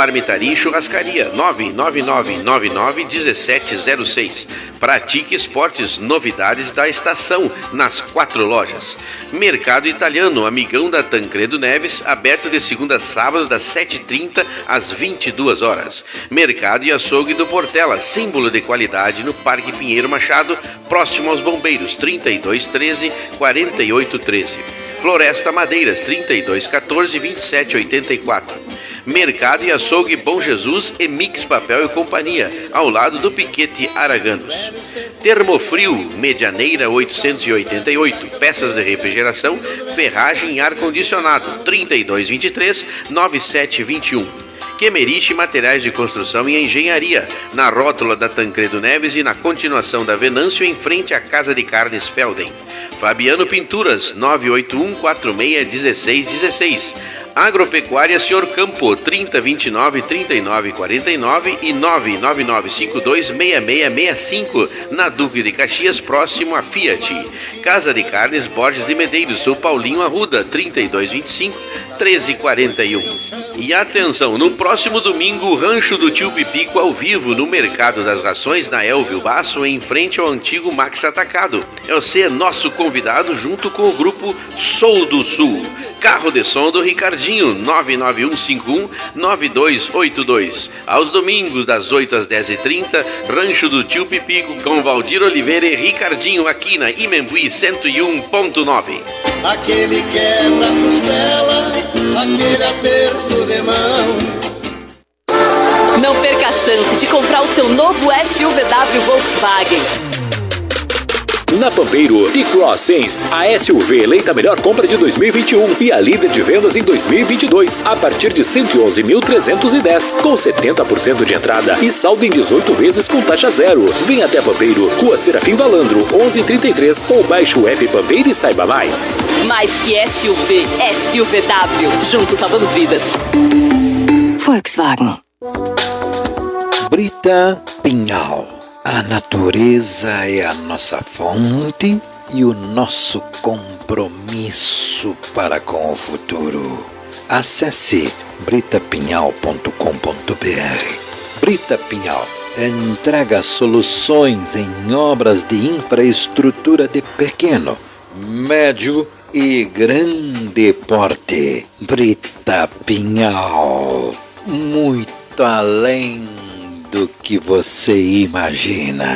Marmitaria e Churrascaria, 999991706. Pratique esportes, novidades da estação, nas 4 lojas. Mercado Italiano, amigão da Tancredo Neves, aberto de segunda a sábado, das 7h30 às 22 horas. Mercado e Açougue do Portela, símbolo de qualidade no Parque Pinheiro Machado, próximo aos Bombeiros, 3213-4813. Floresta Madeiras, 3214-2784. Mercado e Açougue Bom Jesus e Mix Papel e Companhia, ao lado do Piquete Araganos. Termofrio, Medianeira 888, peças de refrigeração, ferragem e ar-condicionado, 3223-9721. Quemeriche Materiais de Construção e Engenharia, na rótula da Tancredo Neves e na continuação da Venâncio, em frente à Casa de Carnes Felden. Fabiano Pinturas, 981461616. Agropecuária Senhor Campo, 3029-3949 e 999526665, na Duque de Caxias, próximo à Fiat. Casa de Carnes Borges de Medeiros, o Paulinho Arruda, 3225-1341. E atenção, no próximo domingo, o Rancho do Tio Pipico ao vivo no Mercado das Rações, na Elvio Basso, em frente ao antigo Max Atacado. Você é nosso convidado junto com o grupo Sou do Sul. Carro de som do Ricardinho, 99151-9282. Aos domingos, das 8 às 10h30, Rancho do Tio Pipico com Valdir Oliveira e Ricardinho, aqui na Imembuí 101.9. Aquele quebra-costela, aquele aperto de mão. Não perca a chance de comprar o seu novo SUVW Volkswagen. Na Pampeiro, T-Cross Sense, a SUV eleita a melhor compra de 2021 e a líder de vendas em 2022, a partir de 111.310, com 70% de entrada e saldo em 18 vezes com taxa zero. Vem até Pampeiro, Rua Serafim Valandro, 1133, ou baixe o app Pampeiro e saiba mais. Mais que SUV, SUVW. Juntos salvamos vidas. Volkswagen. Brita Pinhal. A natureza é a nossa fonte e o nosso compromisso para com o futuro. Acesse britapinhal.com.br. Brita Pinhal entrega soluções em obras de infraestrutura de pequeno, médio e grande porte. Brita Pinhal, muito além do que você imagina.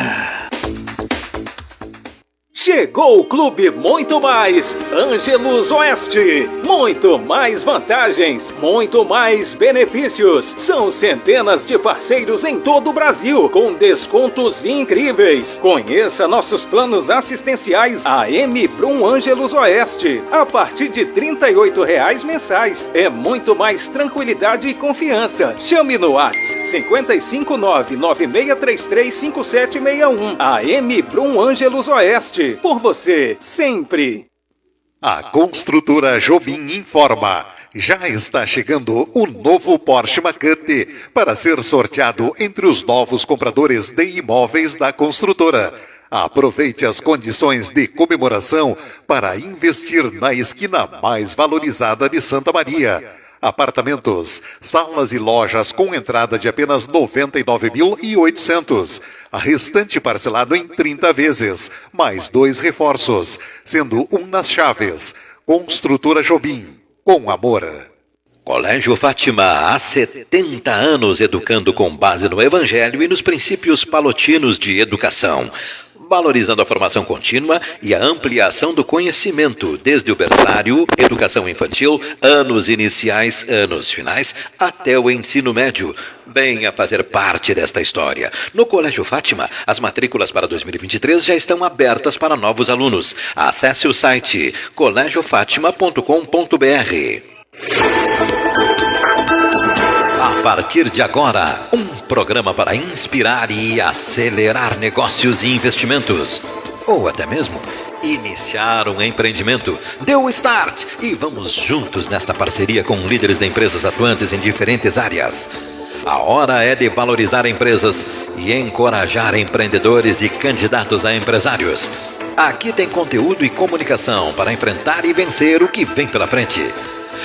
Chegou o Clube Muito Mais Ângelos Oeste. Muito mais vantagens, muito mais benefícios. São centenas de parceiros em todo o Brasil, com descontos incríveis. Conheça nossos planos assistenciais AM Brum Ângelos Oeste. A partir de R$ 38,00 mensais. É muito mais tranquilidade e confiança. Chame no WhatsApp 55996335761. AM Brum Ângelos Oeste. Por você, sempre. A Construtora Jobim informa. Já está chegando o novo Porsche Macan para ser sorteado entre os novos compradores de imóveis da construtora. Aproveite as condições de comemoração para investir na esquina mais valorizada de Santa Maria. Apartamentos, salas e lojas com entrada de apenas R$ 99.800. A restante parcelado em 30 vezes, mais 2 reforços, sendo um nas chaves. Construtora Jobim, com amor. Colégio Fátima, há 70 anos educando com base no Evangelho e nos princípios palotinos de educação, valorizando a formação contínua e a ampliação do conhecimento, desde o berçário, educação infantil, anos iniciais, anos finais, até o ensino médio. Venha fazer parte desta história. No Colégio Fátima, as matrículas para 2023 já estão abertas para novos alunos. Acesse o site colegiofatima.com.br. A partir de agora, um programa para inspirar e acelerar negócios e investimentos. Ou até mesmo iniciar um empreendimento. Dê o start e vamos juntos nesta parceria com líderes de empresas atuantes em diferentes áreas. A hora é de valorizar empresas e encorajar empreendedores e candidatos a empresários. Aqui tem conteúdo e comunicação para enfrentar e vencer o que vem pela frente.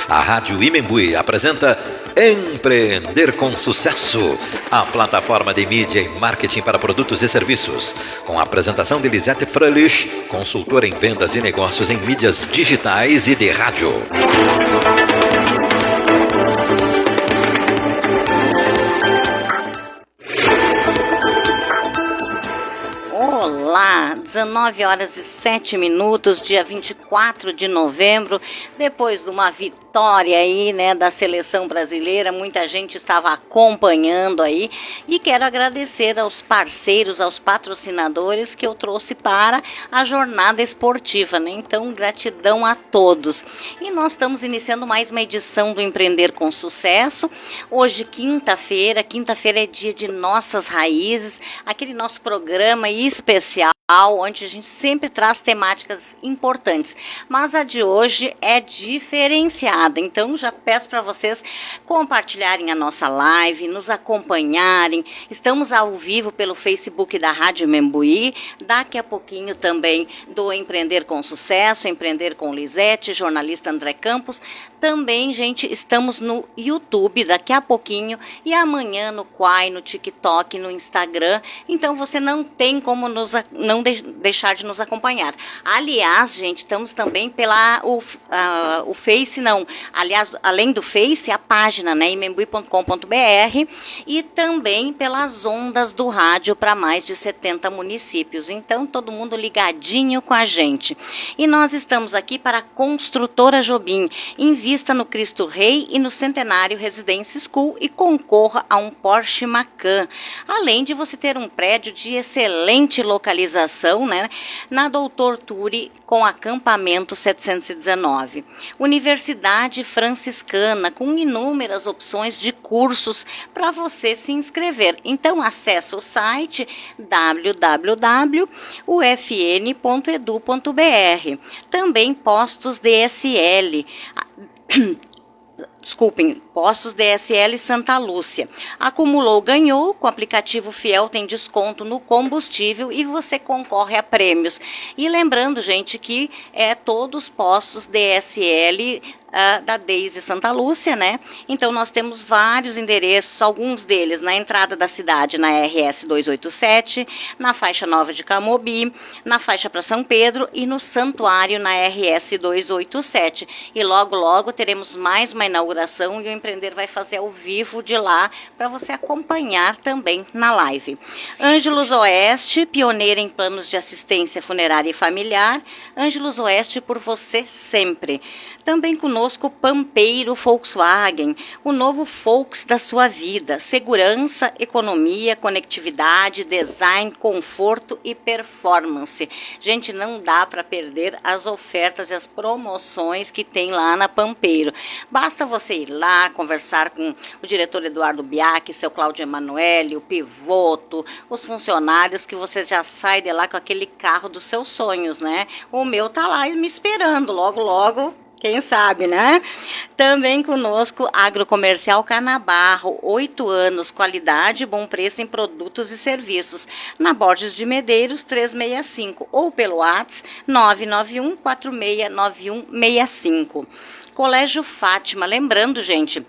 A Rádio Imembuí apresenta Empreender com Sucesso, a plataforma de mídia e marketing para produtos e serviços, com a apresentação de Lisete Fröhlich, consultora em vendas e negócios em mídias digitais e de rádio. Olá, 19 horas e 7 minutos, dia 24 de novembro, depois de uma vitória aí, né, da seleção brasileira, muita gente estava acompanhando aí, e quero agradecer aos parceiros, aos patrocinadores que eu trouxe para a jornada esportiva, né, então gratidão a todos. E nós estamos iniciando mais uma edição do Empreender com Sucesso, hoje quinta-feira é dia de Nossas Raízes, aquele nosso programa especial, onde a gente sempre traz temáticas importantes, mas a de hoje é diferenciada, então já peço para vocês compartilharem a nossa live, nos acompanharem, estamos ao vivo pelo Facebook da Rádio Imembuí, daqui a pouquinho também do Empreender com Sucesso, Empreender com Lisete, jornalista André Campos, também, gente, estamos no YouTube daqui a pouquinho e amanhã no Quai, no TikTok, no Instagram, então você não tem como não deixar de nos acompanhar. Aliás, gente, estamos também pela o Face, não. Aliás, além do Face, a página, né, imembuí.com.br e também pelas ondas do rádio para mais de 70 municípios. Então, todo mundo ligadinho com a gente. E nós estamos aqui para a Construtora Jobim. Invista no Cristo Rei e no Centenário Residence School e concorra a um Porsche Macan. Além de você ter um prédio de excelente localização, né, na Doutor Turi com acampamento 719. Universidade Franciscana com inúmeras opções de cursos para você se inscrever. Então acesse o site www.ufn.edu.br. Também postos DSL. Postos DSL Santa Lúcia. Acumulou, ganhou, com o aplicativo Fiel tem desconto no combustível e você concorre a prêmios. E lembrando, gente, que todos os postos DSL da Deise Santa Lúcia, né? Então nós temos vários endereços, alguns deles na entrada da cidade, na RS 287, na faixa nova de Camobi, na faixa para São Pedro e no Santuário na RS 287. E logo, logo teremos mais uma inauguração e o Empreender vai fazer ao vivo de lá para você acompanhar também na live. Ângelos Oeste, pioneira em planos de assistência funerária e familiar. Ângelos Oeste por você sempre. Também conosco Pampeiro Volkswagen, o novo Volks da sua vida. Segurança, economia, conectividade, design, conforto e performance. Gente, não dá para perder as ofertas e as promoções que tem lá na Pampeiro. Basta você ir lá, conversar com o diretor Eduardo Biac, seu Cláudio Emanuele, o Pivoto, os funcionários, que você já sai de lá com aquele carro dos seus sonhos, né? O meu tá lá me esperando, logo, logo. Quem sabe, né? Também conosco, Agrocomercial Canabarro, 8 anos, qualidade e bom preço em produtos e serviços. Na Borges de Medeiros, 365, ou pelo WhatsApp 991-469165. Colégio Fátima, lembrando, gente,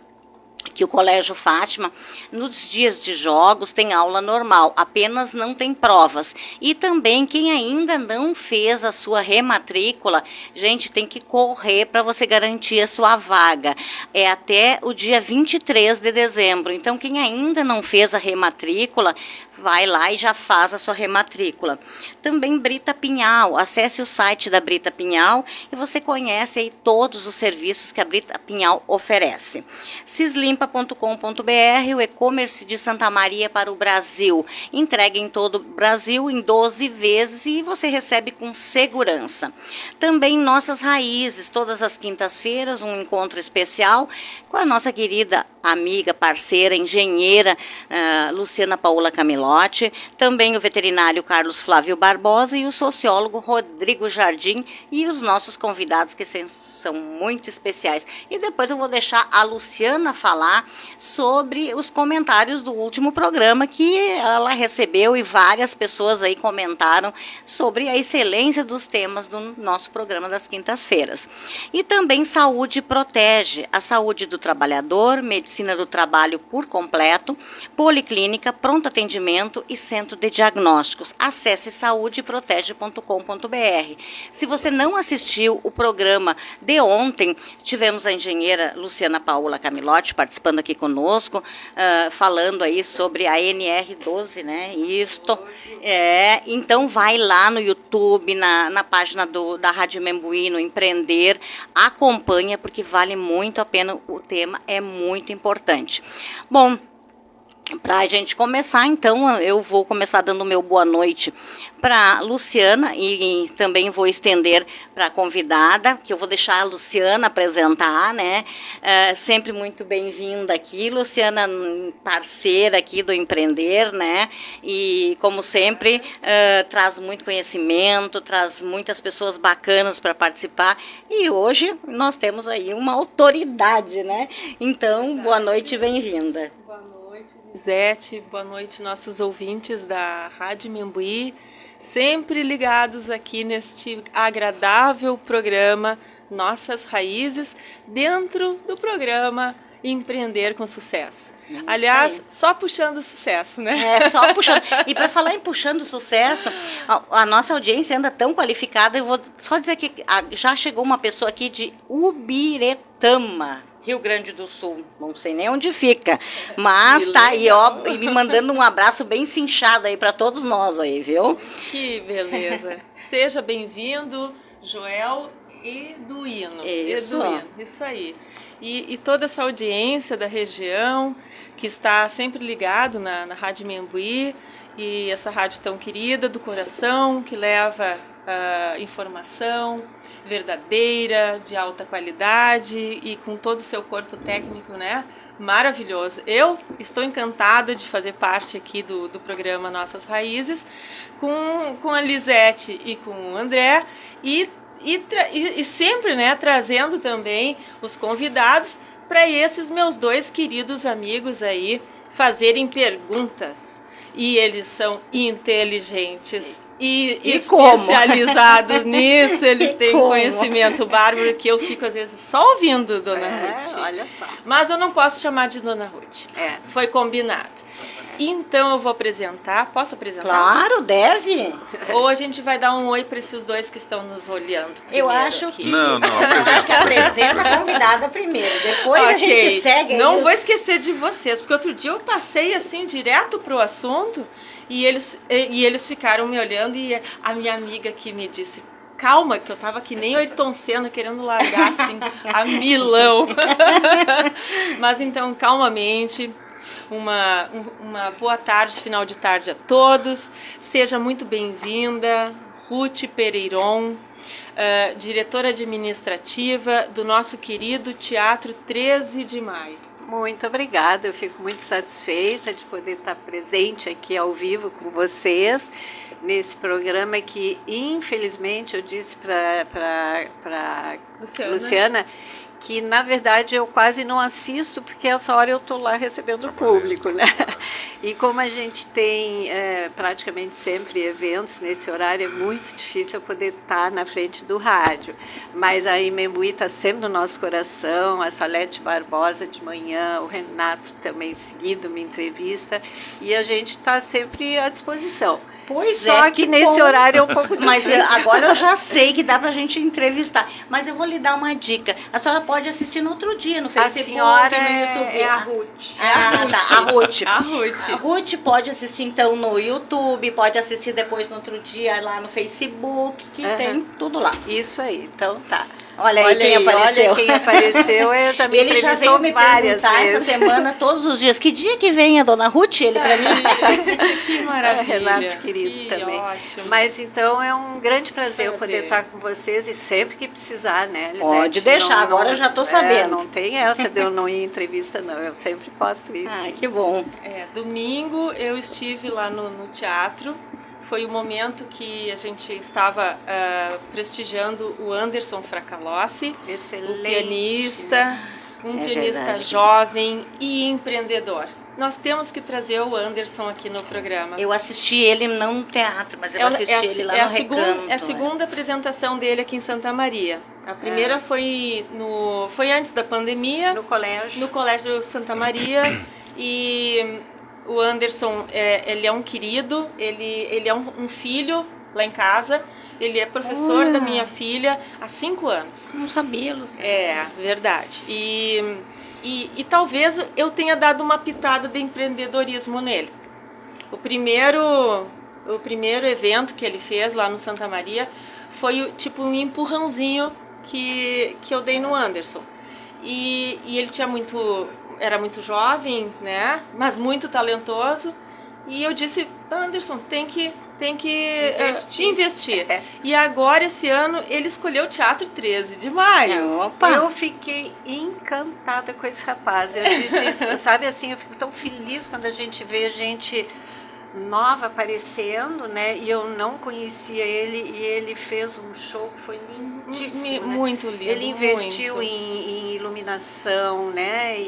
que o Colégio Fátima, nos dias de jogos, tem aula normal, apenas não tem provas. E também, quem ainda não fez a sua rematrícula, gente, tem que correr para você garantir a sua vaga. É até o dia 23 de dezembro. Então, quem ainda não fez a rematrícula, vai lá e já faz a sua rematrícula. Também Brita Pinhal, acesse o site da Brita Pinhal e você conhece aí todos os serviços que a Brita Pinhal oferece. Cislimpa.com.br, o e-commerce de Santa Maria para o Brasil. Entrega em todo o Brasil em 12 vezes e você recebe com segurança. Também Nossas Raízes, todas as quintas-feiras, um encontro especial com a nossa querida amiga, parceira, engenheira Luciana Paola Camiló. Também o veterinário Carlos Flávio Barbosa e o sociólogo Rodrigo Jardim e os nossos convidados que são muito especiais. E depois eu vou deixar a Luciana falar falar sobre os comentários do último programa que ela recebeu e várias pessoas aí comentaram sobre a excelência dos temas do nosso programa das quintas-feiras. E também Saúde Protege, a saúde do trabalhador, medicina do trabalho por completo, policlínica, pronto atendimento e centro de diagnósticos. Acesse saudeprotege.com.br. Se você não assistiu o programa de ontem, tivemos a engenheira Luciana Paola Camilotti participando aqui conosco, falando aí sobre a NR12, né? Isto. Então vai lá no YouTube, na página da Rádio Membuí, no Empreender, acompanha porque vale muito a pena, o tema é muito importante. Bom, para a gente começar, então, eu vou começar dando meu boa noite para Luciana e também vou estender para a convidada, que eu vou deixar a Luciana apresentar, né? Sempre muito bem-vinda aqui, Luciana, parceira aqui do Empreender, né? E, como sempre, traz muito conhecimento, traz muitas pessoas bacanas para participar e hoje nós temos aí uma autoridade, né? Então, boa noite e bem-vinda. Boa noite, Lisete, boa noite nossos ouvintes da Rádio Membuí, sempre ligados aqui neste agradável programa Nossas Raízes, dentro do programa Empreender com Sucesso. Aliás, só puxando sucesso, né? Só puxando. E para falar em puxando sucesso, a nossa audiência anda tão qualificada, eu vou só dizer que já chegou uma pessoa aqui de Ubiretama, Rio Grande do Sul, não sei nem onde fica, mas tá aí, ó, e me mandando um abraço bem cinchado aí para todos nós aí, viu? Que beleza. Seja bem-vindo, Joel Eduino. Isso. Eduino, isso aí. E toda essa audiência da região, que está sempre ligado na Rádio Membuí, e essa rádio tão querida do coração, que leva informação verdadeira, de alta qualidade e com todo o seu corpo técnico, né? Maravilhoso. Eu estou encantada de fazer parte aqui do programa Nossas Raízes com a Lisete e com o André e sempre, né, trazendo também os convidados para esses meus dois queridos amigos aí fazerem perguntas. E eles são inteligentes e especializados nisso, eles têm conhecimento bárbaro que eu fico às vezes só ouvindo, Dona Ruth. Olha só. Mas eu não posso chamar de Dona Ruth. Foi combinado. Então eu vou apresentar. Posso apresentar? Claro, deve. Ou a gente vai dar um oi para esses dois que estão nos olhando? Eu acho aqui. que. Não, acho que apresenta a convidada primeiro. Depois a gente segue. Não vou esquecer de vocês, porque outro dia eu passei assim direto pro assunto e eles ficaram me olhando e a minha amiga que me disse: calma, que eu tava que nem o Ayrton Senna querendo largar assim a milão. Mas então, calmamente. Uma boa tarde, final de tarde a todos. Seja muito bem-vinda, Ruth Pereiron, diretora administrativa do nosso querido Teatro 13 de Maio. Muito obrigada, eu fico muito satisfeita de poder estar presente aqui ao vivo com vocês, nesse programa que, infelizmente, eu disse para Luciana que, na verdade, eu quase não assisto, porque essa hora eu estou lá recebendo o público, né? E como a gente tem praticamente sempre eventos nesse horário, é muito difícil eu poder estar na frente do rádio. Mas a Membuí está sempre no nosso coração, a Salete Barbosa de manhã, o Renato também seguido me entrevista, e a gente está sempre à disposição. Só que nesse horário é um pouco difícil. Mas agora eu já sei que dá pra gente entrevistar. Mas eu vou lhe dar uma dica. A senhora pode assistir no outro dia, no Facebook, a senhora no YouTube. É a Ruth. A Ruth. A Ruth. A Ruth pode assistir, então, no YouTube, pode assistir depois no outro dia lá no Facebook, que tem tudo lá. Isso aí, então tá. Olha aí quem apareceu. Olha quem apareceu, eu já me Ele já veio me várias perguntar vezes. essa semana, todos os dias, que dia que vem a Dona Ruth? Ele pra mim. Que maravilha. Renato querido que também. Ótimo. Mas então é um grande prazer eu poder estar com vocês e sempre que precisar, né, Lisete? Pode deixar, agora eu já tô sabendo. Não tem essa de eu não ir em entrevista, não. Eu sempre posso ir. Ah, que bom. Domingo eu estive lá no teatro. Foi o momento que a gente estava prestigiando o Anderson Fracalossi, excelente, o pianista, um pianista verdade. jovem e empreendedor. Nós temos que trazer o Anderson aqui no programa. Eu assisti ele não no teatro, mas eu assisti ele lá no Recanto. É a segunda apresentação dele aqui em Santa Maria. A primeira foi antes da pandemia. No colégio. No Colégio Santa Maria. E o Anderson, ele é um querido, ele é um filho lá em casa. Ele é professor da minha filha há 5 anos. Não sabia, Luciana. É, verdade. E talvez eu tenha dado uma pitada de empreendedorismo nele. O primeiro evento que ele fez lá no Santa Maria foi tipo um empurrãozinho que eu dei no Anderson. E ele era muito jovem, né? Mas muito talentoso. E eu disse, Anderson, tem que investir. E agora, esse ano, ele escolheu o Teatro 13 de Maio. Opa. Eu fiquei encantada com esse rapaz. Eu disse, sabe assim, eu fico tão feliz quando a gente vê gente nova aparecendo, né? E eu não conhecia ele, e ele fez um show que foi lindíssimo. Muito lindo. Ele investiu em iluminação, né?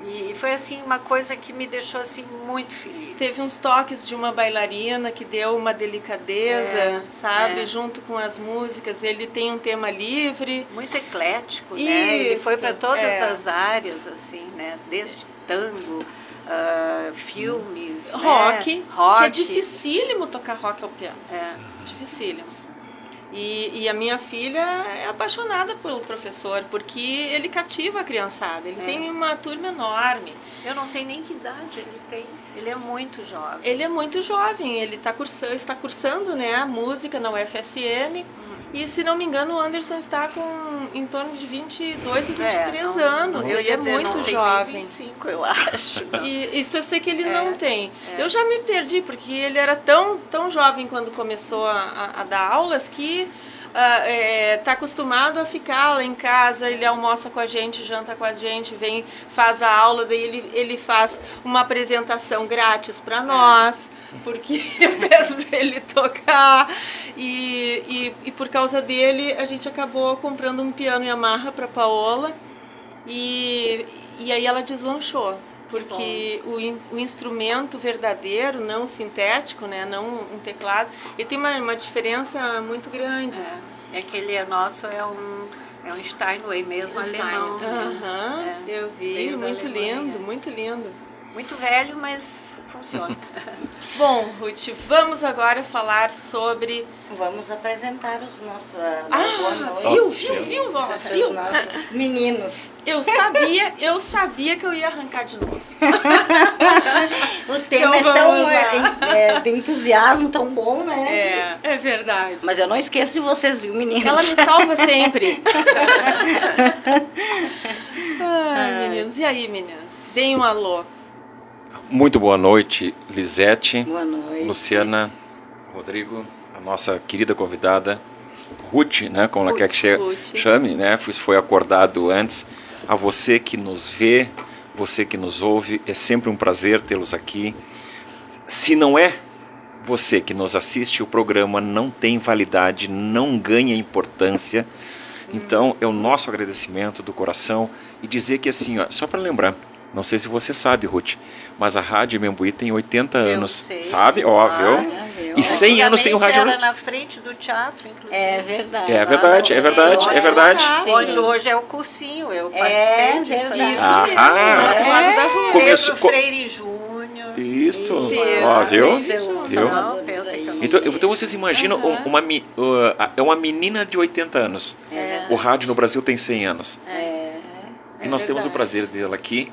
E foi assim uma coisa que me deixou assim muito feliz. Teve uns toques de uma bailarina que deu uma delicadeza, sabe? Junto com as músicas. Ele tem um tema livre. Muito eclético, né? Ele foi para todas as áreas, assim, né? Desde tango, filmes, rock, né? Rock. Que é dificílimo tocar rock ao piano. Dificílimo. E a minha filha é apaixonada pelo professor, porque ele cativa a criançada. Ele tem uma turma enorme. Eu não sei nem que idade ele tem. Ele é muito jovem. Ele é muito jovem. Ele está cursando, né, a música na UFSM. E, se não me engano, o Anderson está com em torno de 22 e 23 anos. Eu ia dizer, muito não jovem. Tem 25, eu acho. E isso eu sei que ele não tem. Eu já me perdi, porque ele era tão jovem quando começou a dar aulas que tá acostumado a ficar lá em casa. Ele almoça com a gente, janta com a gente, vem, faz a aula, daí ele faz uma apresentação grátis para nós, porque eu peço para ele tocar. E por causa dele, a gente acabou comprando um piano Yamaha para Paola, e aí ela deslanchou. Porque o instrumento verdadeiro, não sintético, né, não um teclado, ele tem uma diferença muito grande. Aquele nosso é um Steinway mesmo, alemão. Eu vi, muito lindo, muito lindo. Muito velho, mas funciona. Bom, Ruth, vamos agora falar sobre... Vamos apresentar os nossos... Viu? Os nossos meninos. Eu sabia que eu ia arrancar de novo. O tema então, é tão de entusiasmo, tão bom, né? É verdade. Mas eu não esqueço de vocês, viu, meninos? Ela me salva sempre. Meninos, e aí, meninas? Deem um alô. Muito boa noite, Lisete, boa noite. Luciana, Rodrigo, a nossa querida convidada, Ruth, né, como ela quer que chame, né, foi acordado antes. A você que nos vê, você que nos ouve, é sempre um prazer tê-los aqui. Se não é você que nos assiste, o programa não tem validade, não ganha importância. Então, é o nosso agradecimento do coração e dizer que assim, ó, só para lembrar, não sei se você sabe, Ruth, mas a Rádio Membuí tem 80 anos, sei. Sabe? Óbvio. E 100 anos tem o Rádio... era na frente do teatro, inclusive. É verdade. É verdade, é verdade, é verdade. Onde hoje é o cursinho, eu participei disso. Começou... Pedro Freire Júnior. Isso. Ó, viu? Então vocês imaginam, é uma menina de 80 anos. O rádio no Brasil tem 100 anos. E nós temos o prazer dela aqui.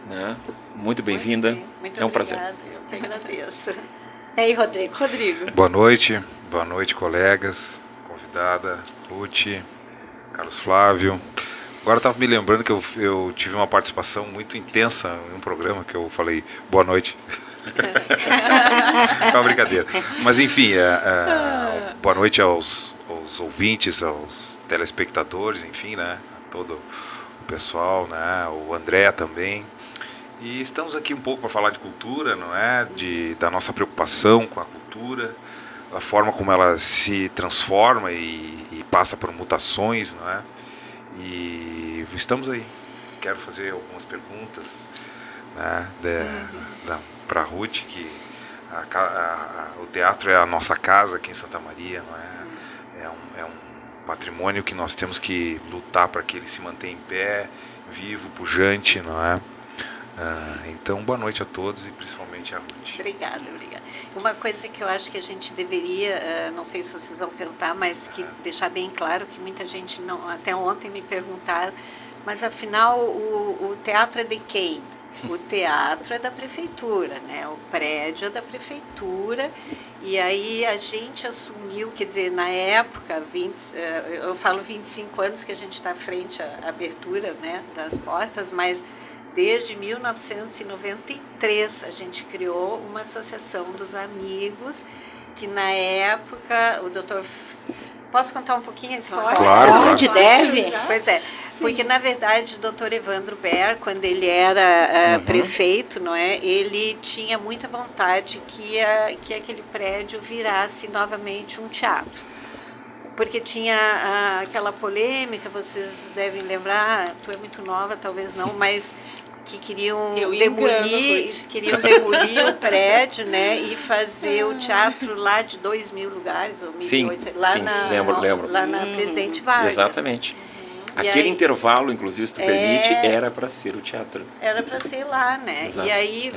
Né? Muito bem-vinda. É um prazer. Eu te agradeço. E aí, Rodrigo? Boa noite, colegas, convidada, Ruth, Carlos Flávio. Agora eu estava me lembrando que eu tive uma participação muito intensa em um programa que eu falei boa noite. É uma brincadeira. Mas enfim, boa noite aos ouvintes, aos telespectadores, enfim, né? A todo o pessoal, né? O André também. E estamos aqui um pouco para falar de cultura, não é? Da nossa preocupação com a cultura, a forma como ela se transforma e passa por mutações, não é? E estamos aí. quero fazer algumas perguntas, né, para a Ruth, que o teatro é a nossa casa aqui em Santa Maria, não é? É um patrimônio que nós temos que lutar para que ele se mantenha em pé, vivo, pujante, não é? Então, boa noite a todos e principalmente a Ruth. Obrigada. Uma coisa que eu acho que a gente deveria, não sei se vocês vão perguntar, mas que deixar bem claro que muita gente não, até ontem me perguntaram, mas afinal o teatro é de quem? O teatro é da prefeitura, né? O prédio é da prefeitura, e aí a gente assumiu, quer dizer, na época, eu falo 25 anos que a gente está à frente à abertura, né, das portas, mas desde 1993 a gente criou uma associação dos amigos, que na época o doutor... Posso contar um pouquinho a história? Claro. Onde deve? Pois é. Porque, na verdade, o doutor Evandro Ber, quando ele era prefeito, não é, ele tinha muita vontade que aquele prédio virasse novamente um teatro. Porque tinha aquela polêmica, vocês devem lembrar, tu é muito nova, talvez não, mas que queriam demolir o prédio, né, e fazer o teatro lá de 2.000 lugares, ou 1.800, lembro. Lá na Presidente Vargas. Exatamente. Aquele intervalo, inclusive, se tu permite, era para ser o teatro. Era para ser lá, né? Exato. E aí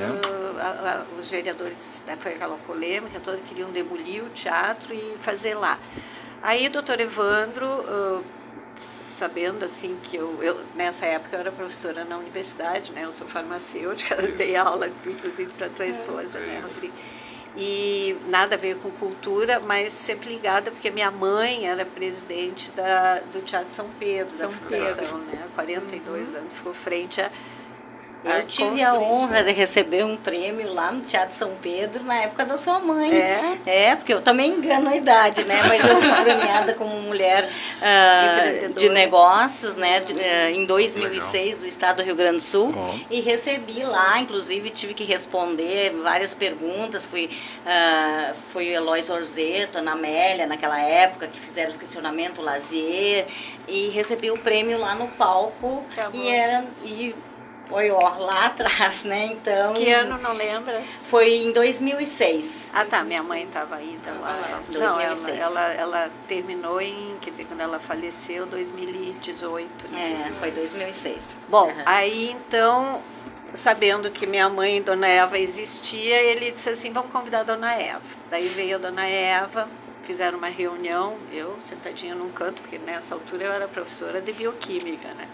os vereadores, foi aquela polêmica toda, queriam demolir o teatro e fazer lá. Aí o doutor Evandro, sabendo assim que eu nessa época eu era professora na universidade, né? Eu sou farmacêutica, dei aula inclusive para tua esposa, né, Rodrigo? E nada a ver com cultura, mas sempre ligada, porque minha mãe era presidente do Teatro São Pedro, da fundação, né? 42 anos, ficou frente a Eu tive a honra de receber um prêmio lá no Teatro São Pedro na época da sua mãe. Porque eu também engano a idade, né? Mas eu fui premiada como mulher de negócios, né? Em 2006, do estado do Rio Grande do Sul. E recebi lá, inclusive tive que responder várias perguntas. Foi o Eloy Orzeto, Ana Amélia, naquela época, que fizeram os questionamentos Lazier. E recebi o prêmio lá no palco. Foi lá atrás, né? Então. Que ano, não lembra? Foi em 2006. Ah, tá. Minha mãe estava aí, então. 2006. Não, ela terminou quer dizer, quando ela faleceu, 2018. Né? Foi 2006. Bom, aí então, sabendo que minha mãe, Dona Eva, existia, ele disse assim: vamos convidar a Dona Eva. Daí veio a Dona Eva, fizeram uma reunião, eu sentadinha num canto, porque nessa altura eu era professora de bioquímica, né?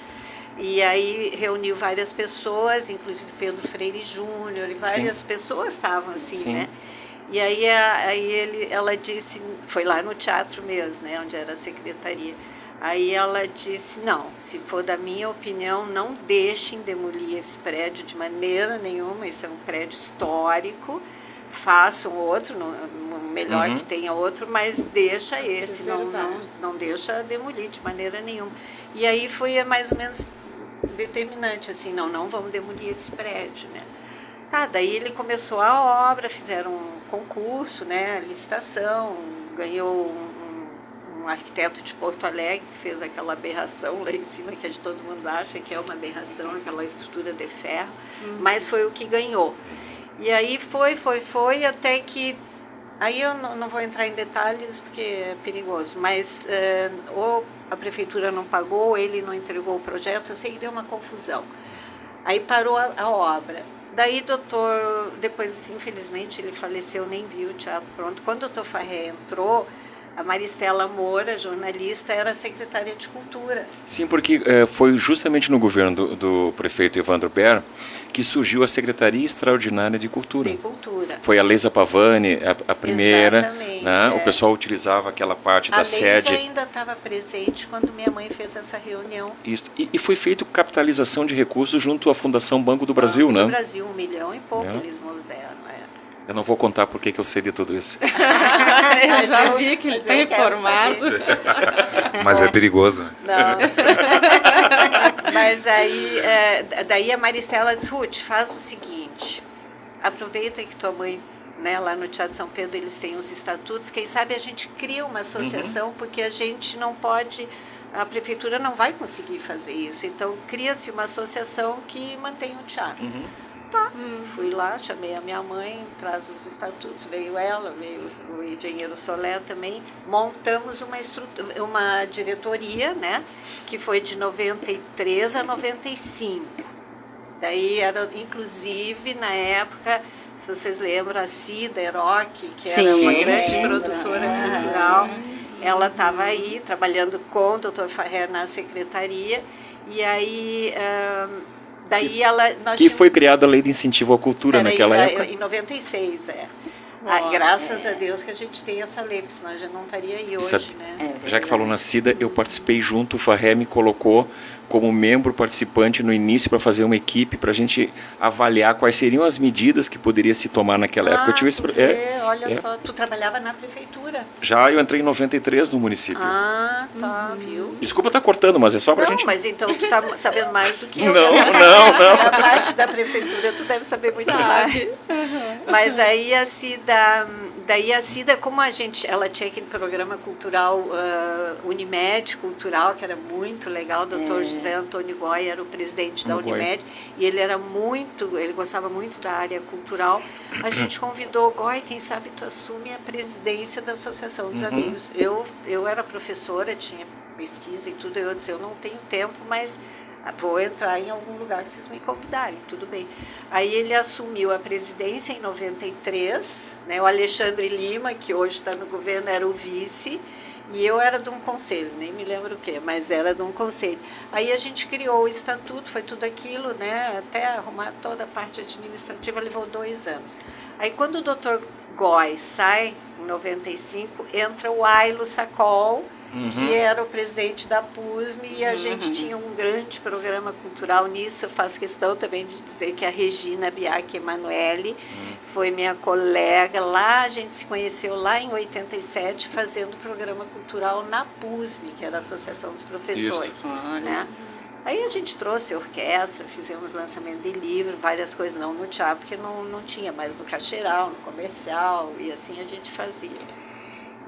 E aí reuniu várias pessoas, inclusive Pedro Freire Júnior, e várias pessoas estavam assim, né? E aí, ela disse, foi lá no teatro mesmo, né, onde era a secretaria. Aí ela disse, não, se for da minha opinião, não deixem demolir esse prédio de maneira nenhuma, isso é um prédio histórico, façam outro, melhor que tenha outro, mas deixa esse, não deixa demolir de maneira nenhuma. E aí foi mais ou menos determinante, assim, não vamos demolir esse prédio, né? Tá, daí ele começou a obra, fizeram um concurso, né, licitação, ganhou um arquiteto de Porto Alegre que fez aquela aberração lá em cima, que todo mundo acha que é uma aberração, aquela estrutura de ferro, mas foi o que ganhou. E aí foi, até que... Aí eu não vou entrar em detalhes porque é perigoso, mas ou a prefeitura não pagou, ou ele não entregou o projeto, eu sei que deu uma confusão. Aí parou a obra. Daí, depois, infelizmente, ele faleceu, nem viu o teatro pronto. Quando o doutor Farré entrou, a Maristela Moura, jornalista, era secretária de Cultura. Sim, porque foi justamente no governo do prefeito Evandro Ber que surgiu a Secretaria Extraordinária de Cultura. De Cultura. Foi a Leisa Pavani, a primeira. Exatamente, né? O pessoal utilizava aquela parte da sede. A Leisa ainda estava presente quando minha mãe fez essa reunião. Isso. E foi feito capitalização de recursos junto à Fundação Banco do Brasil, né? Banco do Brasil, 1 milhão e pouco eles nos deram. Eu não vou contar por que eu sei de tudo isso. Eu já vi que ele está informado. Mas é perigoso. Não. Mas aí, daí a Maristela disse, Ruth, faz o seguinte, aproveita que tua mãe, né, lá no Teatro São Pedro, eles têm os estatutos, quem sabe a gente cria uma associação, porque a gente não pode a prefeitura não vai conseguir fazer isso. Então, cria-se uma associação que mantém o teatro. Tá, fui lá, chamei a minha mãe, traz os estatutos, veio ela, veio o engenheiro Solé também, montamos uma diretoria, né, que foi de 93 a 95. Daí era, inclusive, na época, se vocês lembram, a Cida Eroque, que era uma grande produtora cultural, ela estava aí trabalhando com o Dr. Farrer na secretaria, e aí... foi criada a Lei de Incentivo à Cultura naquela época? Em 96, graças a Deus que a gente tem essa lei, porque senão a gente não estaria aí hoje, né? Já que falou na Cida, eu participei junto, o Farrer me colocou como membro participante no início para fazer uma equipe, para a gente avaliar quais seriam as medidas que poderia se tomar naquela época. Eu tive esse... olha só, tu trabalhava na prefeitura? Já, eu entrei em 93 no município. Viu? Desculpa estar cortando, mas é só pra gente... Não, mas então tu tá sabendo mais do que eu. Não. A parte da prefeitura tu deve saber muito mais. Mas aí a Cida, como ela tinha aquele programa cultural, Unimed Cultural, que era muito legal, o doutor José Antônio Goy era o presidente da Unimed, e ele gostava muito da área cultural. A gente convidou o Goy, quem sabe tu assume a presidência da Associação dos Amigos. Eu era professora, tinha pesquisa e tudo, eu disse, eu não tenho tempo, mas vou entrar em algum lugar que vocês me convidarem, tudo bem. Aí ele assumiu a presidência em 93, né, o Alexandre Lima, que hoje está no governo, era o vice, e eu era de um conselho, nem me lembro o quê, mas era de um conselho. Aí a gente criou o estatuto, foi tudo aquilo, né, até arrumar toda a parte administrativa, levou 2 anos. Aí quando o Dr. Goy sai, em 95, entra o Ailo Sacol, que era o presidente da PUSM, e a gente tinha um grande programa cultural nisso. Eu faço questão também de dizer que a Regina Biac Emanuele foi minha colega lá, a gente se conheceu lá em 87, fazendo programa cultural na PUSM, que era a Associação dos Professores. Né? Aí a gente trouxe orquestra, fizemos lançamento de livro, várias coisas, não no teatro, porque não tinha, mas no caixeiral, no comercial, e assim a gente fazia.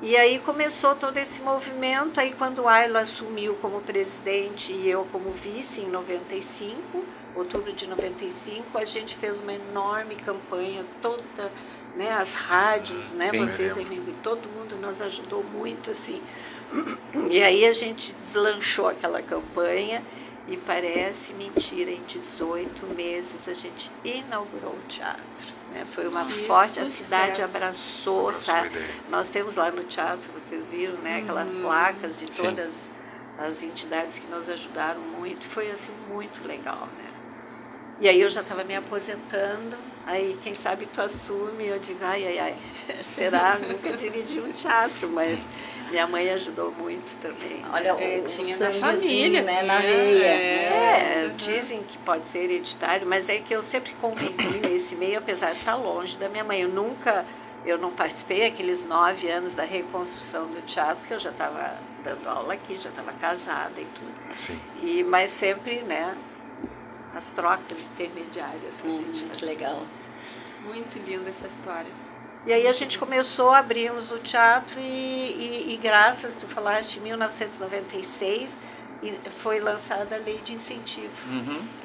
E aí começou todo esse movimento, aí quando o Ailo assumiu como presidente e eu como vice em 95, outubro de 95, a gente fez uma enorme campanha, toda, né, as rádios, né, vocês, todo mundo nos ajudou muito, assim. E aí a gente deslanchou aquela campanha e parece mentira, em 18 meses a gente inaugurou o teatro. Foi uma forte, a cidade abraçou, sabe? Nós temos lá no teatro, vocês viram, né, aquelas placas de todas as entidades que nos ajudaram muito, foi assim muito legal, né? E aí eu já estava me aposentando, aí quem sabe tu assume, eu digo, ai, será? Nunca dirigi um teatro, mas minha mãe ajudou muito também. Olha, tinha da família, né, na veia. Dizem que pode ser hereditário, mas é que eu sempre convivi nesse meio, apesar de estar longe da minha mãe. Eu não participei aqueles 9 anos da reconstrução do teatro, porque eu já estava dando aula aqui, já estava casada e tudo. Mas sempre, né, as trocas intermediárias que a gente faz. Legal. Muito linda essa história. E aí a gente começou, abrimos o teatro e graças, tu falaste, em 1996, foi lançada a lei de incentivo.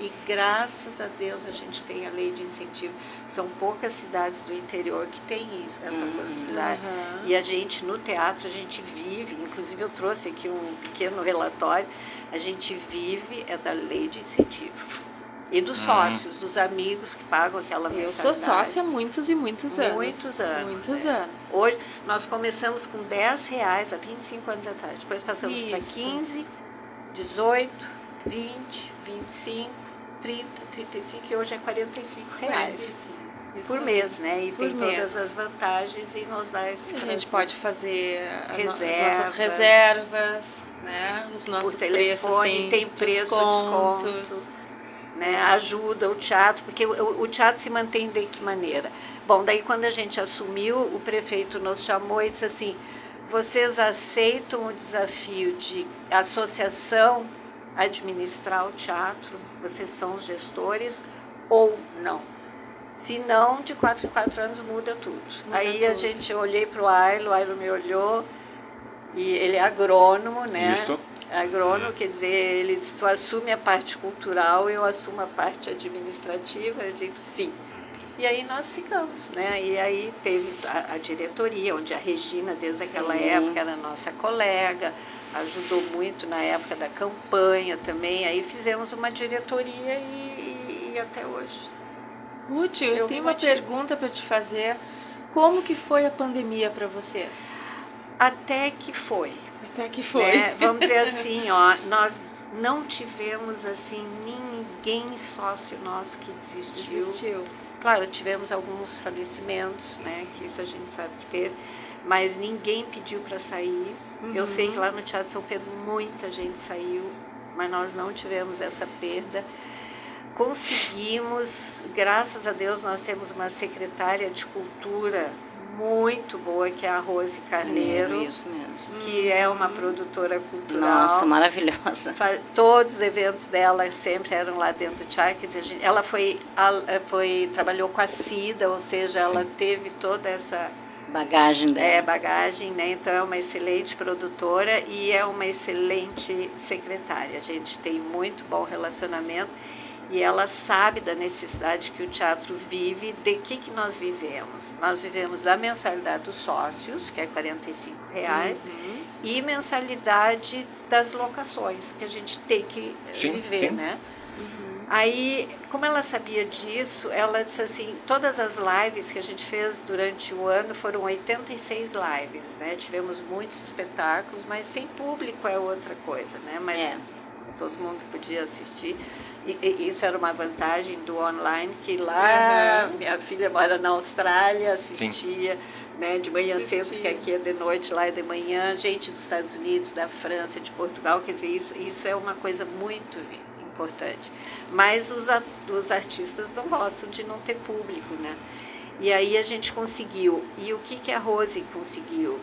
E graças a Deus a gente tem a lei de incentivo. São poucas cidades do interior que têm isso, essa possibilidade. E a gente, no teatro, a gente vive, inclusive eu trouxe aqui um pequeno relatório, a gente vive da lei de incentivo. E dos sócios, dos amigos que pagam aquela mensalidade. Eu sou sócia há muitos e muitos anos. Muitos anos. Muitos anos. Hoje, nós começamos com R$10 há 25 anos atrás. Depois passamos para 15, 18, 20, 25, 30, 35 e hoje é R$45 por mês, né? E tem todas as vantagens e nos dá esse prazer. A gente pode fazer as nossas reservas, né? Os nossos por telefone, tem preço, desconto. Né, ajuda o teatro, porque o teatro se mantém de que maneira? Bom, daí quando a gente assumiu, o prefeito nos chamou e disse assim, vocês aceitam o desafio de associação administrar o teatro? Vocês são os gestores ou não? Se não, de 4 em 4 anos muda tudo. Aí a gente olhei para o Ailo me olhou, E ele é agrônomo, né? Isto. Agrônomo, quer dizer, ele disse, tu assume a parte cultural, eu assumo a parte administrativa. Eu digo, sim. E aí nós ficamos, né? E aí teve a diretoria, onde a Regina, desde aquela época, era nossa colega, ajudou muito na época da campanha também. Aí fizemos uma diretoria e até hoje. Ruth, eu tenho uma pergunta para te fazer. Como que foi a pandemia para vocês? Até que foi. Até que foi. Né? Vamos dizer assim, ó, nós não tivemos assim ninguém sócio nosso que desistiu. Claro, tivemos alguns falecimentos, né? Que isso a gente sabe que teve, mas ninguém pediu para sair. Eu sei que lá no Teatro São Pedro muita gente saiu, mas nós não tivemos essa perda. Conseguimos, graças a Deus, nós temos uma secretária de cultura muito boa, que é a Rose Carneiro. Isso mesmo. Que é uma produtora cultural. Nossa, maravilhosa. Todos os eventos dela sempre eram lá dentro do teatro. Quer dizer, ela trabalhou com a Cida, ou seja, ela teve toda essa bagagem dela. Bagagem, né? Então é uma excelente produtora e é uma excelente secretária. A gente tem muito bom relacionamento. E ela sabe da necessidade que o teatro vive, de que nós vivemos. Nós vivemos da mensalidade dos sócios, que é R$45, e mensalidade das locações, que a gente tem que viver, né? Aí, como ela sabia disso, ela disse assim, todas as lives que a gente fez durante o ano foram 86 lives, né? Tivemos muitos espetáculos, mas sem público é outra coisa, né? Mas todo mundo podia assistir. E isso era uma vantagem do online, que lá minha filha mora na Austrália, assistia, né, de manhã cedo, porque aqui é de noite, lá é de manhã, gente dos Estados Unidos, da França, de Portugal, quer dizer, isso é uma coisa muito importante. Mas os artistas não gostam de não ter público, né? E aí a gente conseguiu. E o que a Rose conseguiu?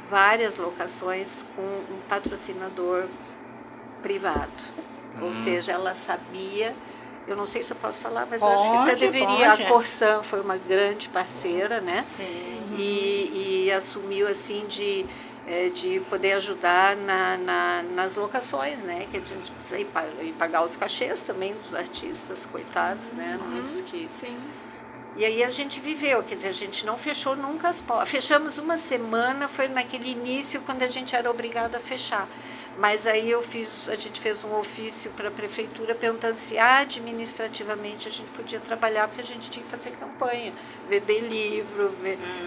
Várias locações com um patrocinador privado. Ou seja, ela sabia, eu não sei se eu posso falar, mas eu acho que até deveria. A Corsan foi uma grande parceira, né? Sim. E assumiu assim de poder ajudar nas locações, né? Que a gente precisa ir pagar os cachês também dos artistas, coitados, né? Muitos que... Sim. E aí a gente viveu, quer dizer, a gente não fechou nunca as portas. Fechamos uma semana, foi naquele início, quando a gente era obrigado a fechar. Mas aí a gente fez um ofício para a prefeitura perguntando se administrativamente a gente podia trabalhar, porque a gente tinha que fazer campanha, vender livro,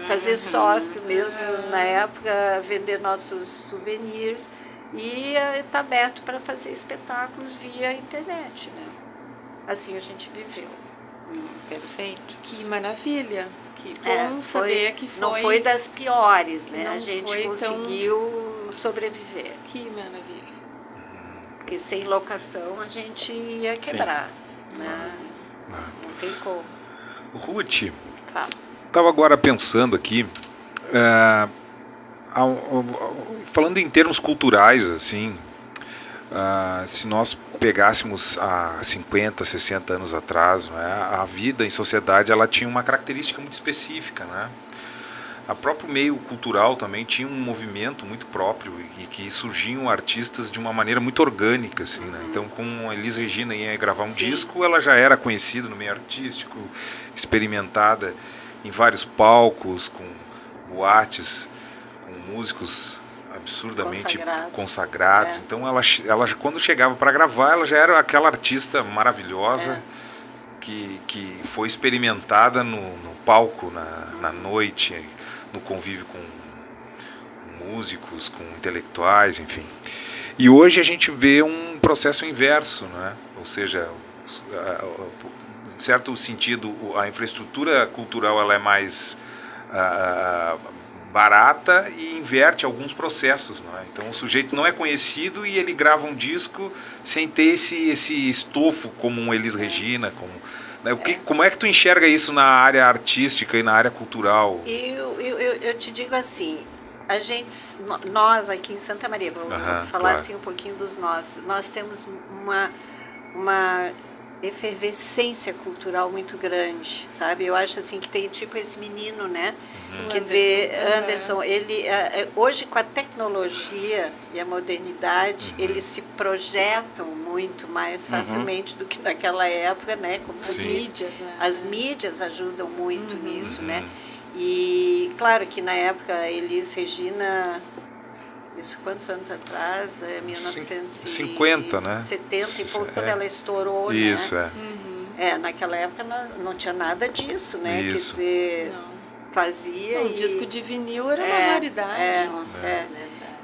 fazer sócio mesmo na época, vender nossos souvenirs, e está aberto para fazer espetáculos via internet, né? Assim a gente viveu. Perfeito. Que maravilha. Que bom saber que foi... Não foi das piores, né? Não a gente foi conseguiu sobreviver. Que maravilha. Porque sem locação a gente ia quebrar, né? Não tem como. Ruth, Fala. estava agora pensando aqui, falando em termos culturais, assim, se nós pegássemos há 50, 60 anos atrás, né, a vida em sociedade ela tinha uma característica muito específica, né? A próprio meio cultural também tinha um movimento muito próprio e que surgiam artistas de uma maneira muito orgânica, assim, né? Então, como a Elis Regina ia gravar um disco, ela já era conhecida no meio artístico, experimentada em vários palcos, com boates, com músicos absurdamente consagrados. Então, ela quando chegava para gravar, ela já era aquela artista maravilhosa que foi experimentada no palco, na noite, no convívio com músicos, com intelectuais, enfim. E hoje a gente vê um processo inverso, né? Ou seja, em certo sentido, a infraestrutura cultural ela é mais barata e inverte alguns processos, né? Então o sujeito não é conhecido e ele grava um disco sem ter esse estofo como um Elis Regina, como é que tu enxerga isso na área artística e na área cultural? Eu te digo assim, nós aqui em Santa Maria, vou falar assim um pouquinho dos nossos. Nós temos uma efervescência cultural muito grande, sabe? Eu acho assim que tem tipo esse menino, né? Quer Anderson. dizer, Anderson, ele hoje com a tecnologia e a modernidade, eles se projetam muito mais facilmente do que naquela época, né? Como tu disse, as mídias ajudam muito nisso, né? E claro que na época Elis Regina, isso quantos anos atrás? 1950, né? 70 e pouco, quando ela estourou, isso, né? Naquela época não tinha nada disso, né? Isso. Quer dizer, fazia O disco de vinil era uma raridade.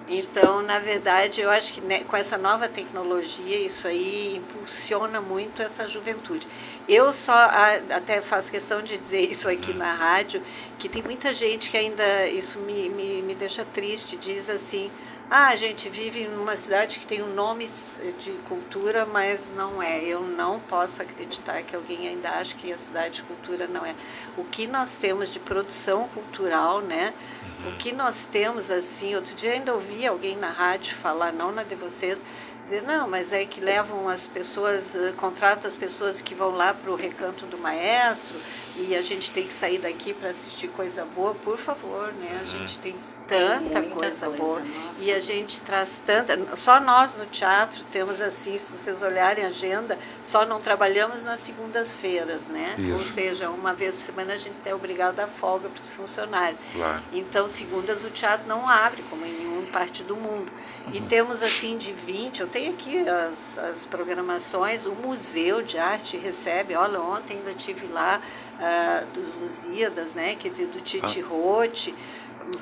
Então, na verdade, eu acho que com essa nova tecnologia, isso aí impulsiona muito essa juventude. Eu só até faço questão de dizer isso aqui na rádio, que tem muita gente que ainda, isso me deixa triste, diz assim, a gente vive numa cidade que tem um nome de cultura, mas não é. Eu não posso acreditar que alguém ainda acha que a cidade de cultura não é. O que nós temos de produção cultural, né? O que nós temos, assim, outro dia ainda ouvi alguém na rádio falar, não na de vocês, dizer, não, mas é que levam as pessoas, contratam as pessoas que vão lá para o Recanto do Maestro e a gente tem que sair daqui para assistir coisa boa, por favor, né? A gente tem tanta coisa boa, nossa. E a gente traz tanta, só nós no teatro temos assim, se vocês olharem a agenda, só não trabalhamos nas segundas-feiras, né? Isso. Ou seja, uma vez por semana a gente é obrigado a folga para os funcionários. Claro. Então, segundas o teatro não abre, como em nenhuma parte do mundo. E temos assim de 20, eu tenho aqui as programações, o Museu de Arte recebe, olha, ontem ainda estive lá, dos Lusíadas, né? Que é do Titi Roth,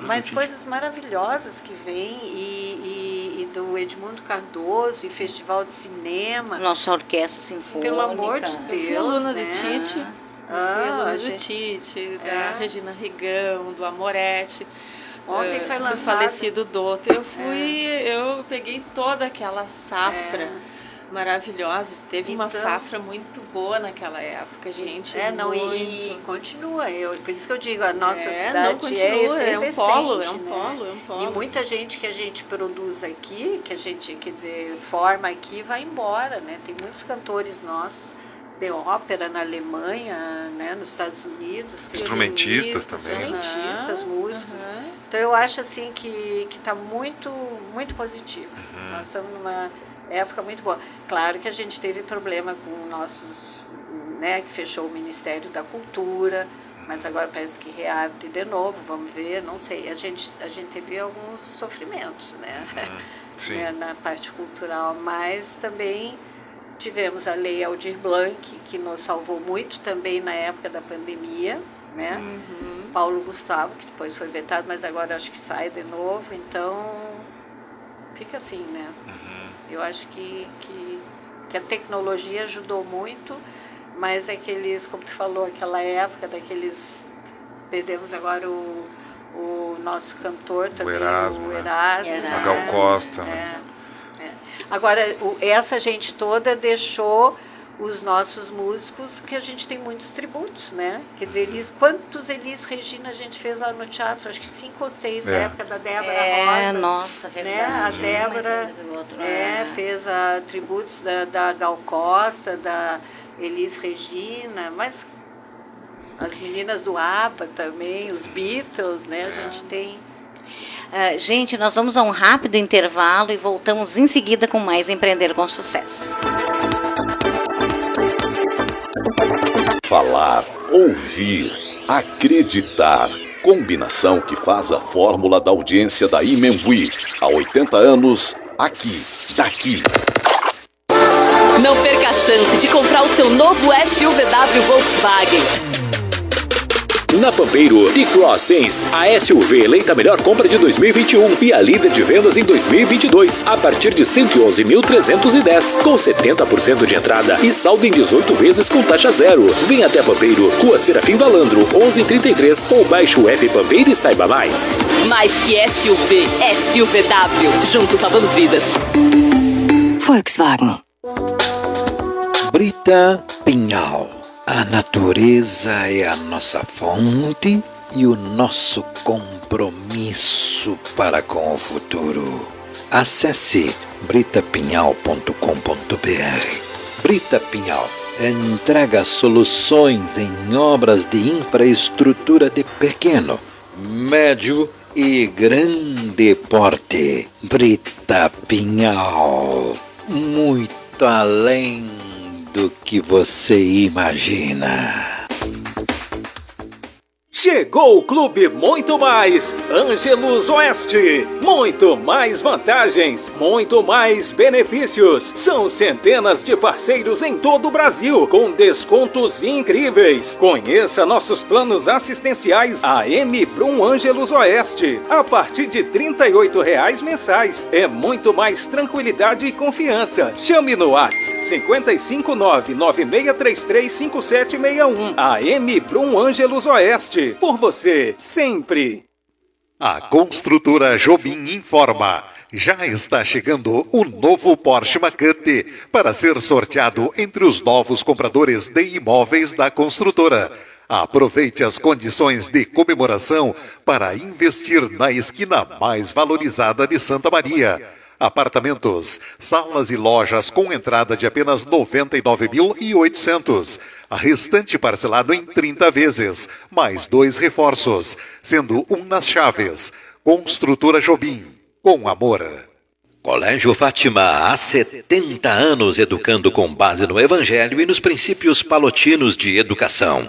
mas coisas maravilhosas que vêm, e do Edmundo Cardoso, e Festival de Cinema. Nossa orquestra sinfônica. Pelo amor de Deus, Eu fui aluna né? do Tite. Do Tite, da Regina Rigão, do Amoretti. Ontem foi lançado. Do falecido Doutor. Eu peguei toda aquela safra maravilhosa. Teve uma safra muito boa naquela época, gente. E continua. Por isso que eu digo, a nossa cidade efervescente. É um polo. E muita gente que a gente produz aqui, que a gente, quer dizer, forma aqui, vai embora, né? Tem muitos cantores nossos de ópera na Alemanha, né, nos Estados Unidos. Instrumentistas também. Instrumentistas, músicos. Então eu acho assim que está muito, muito positivo. Nós estamos numa época muito boa. Claro que a gente teve problema com nossos, né, que fechou o Ministério da Cultura, mas agora parece que reabre de novo, vamos ver, não sei. A gente teve alguns sofrimentos, né, né, na parte cultural, mas também tivemos a Lei Aldir Blanc, que nos salvou muito também na época da pandemia, né? Paulo Gustavo, que depois foi vetado, mas agora acho que sai de novo, então fica assim, né? Eu acho que a tecnologia ajudou muito, mas aqueles, como tu falou, aquela época daqueles, perdemos agora o nosso cantor também, o Erasmo, a Gal Costa, Agora, essa gente toda deixou os nossos músicos, que a gente tem muitos tributos, né? Quer dizer, quantos Elis Regina a gente fez lá no teatro? Acho que 5 ou 6 na época da Débora Rosa. Nossa, verdade. Né? A Débora fez tributos da Gal Costa, da Elis Regina, mas as meninas do ABBA também, os Beatles, né? A gente tem... gente, nós vamos a um rápido intervalo e voltamos em seguida com mais Empreender com Sucesso. Falar, ouvir, acreditar. Combinação que faz a fórmula da audiência da Imenbuí. Há 80 anos, aqui, daqui. Não perca a chance de comprar o seu novo SUVW Volkswagen. Na Pampeiro, T-Cross Sense, a SUV eleita a melhor compra de 2021 e a líder de vendas em 2022, a partir de 111.310, com 70% de entrada e saldo em 18 vezes com taxa zero. Vem até Pampeiro, Rua Serafim Valandro, 1133, ou baixe o app Pampeiro e saiba mais. Mais que SUV, SUVW. Juntos salvamos vidas. Volkswagen. Brita Pinhal. A natureza é a nossa fonte e o nosso compromisso para com o futuro. Acesse britapinhal.com.br. Brita Pinhal, entrega soluções em obras de infraestrutura de pequeno, médio e grande porte. Brita Pinhal, muito além do que você imagina. Chegou o Clube Muito Mais Ângelos Oeste. Muito mais vantagens, muito mais benefícios. São centenas de parceiros em todo o Brasil, com descontos incríveis. Conheça nossos planos assistenciais AM Brum Ângelos Oeste. A partir de R$ 38,00 mensais. É muito mais tranquilidade e confiança. Chame no WhatsApp 559-9633-5761. AM Brum Ângelos Oeste. Por você, sempre. A Construtora Jobim informa. Já está chegando o novo Porsche Macan para ser sorteado entre os novos compradores de imóveis da construtora. Aproveite as condições de comemoração para investir na esquina mais valorizada de Santa Maria. Apartamentos, salas e lojas com entrada de apenas R$ 99.800. A restante parcelado em 30 vezes, mais 2 reforços, sendo um nas chaves. Construtora Jobim, com amor. Colégio Fátima, há 70 anos educando com base no Evangelho e nos princípios palotinos de educação,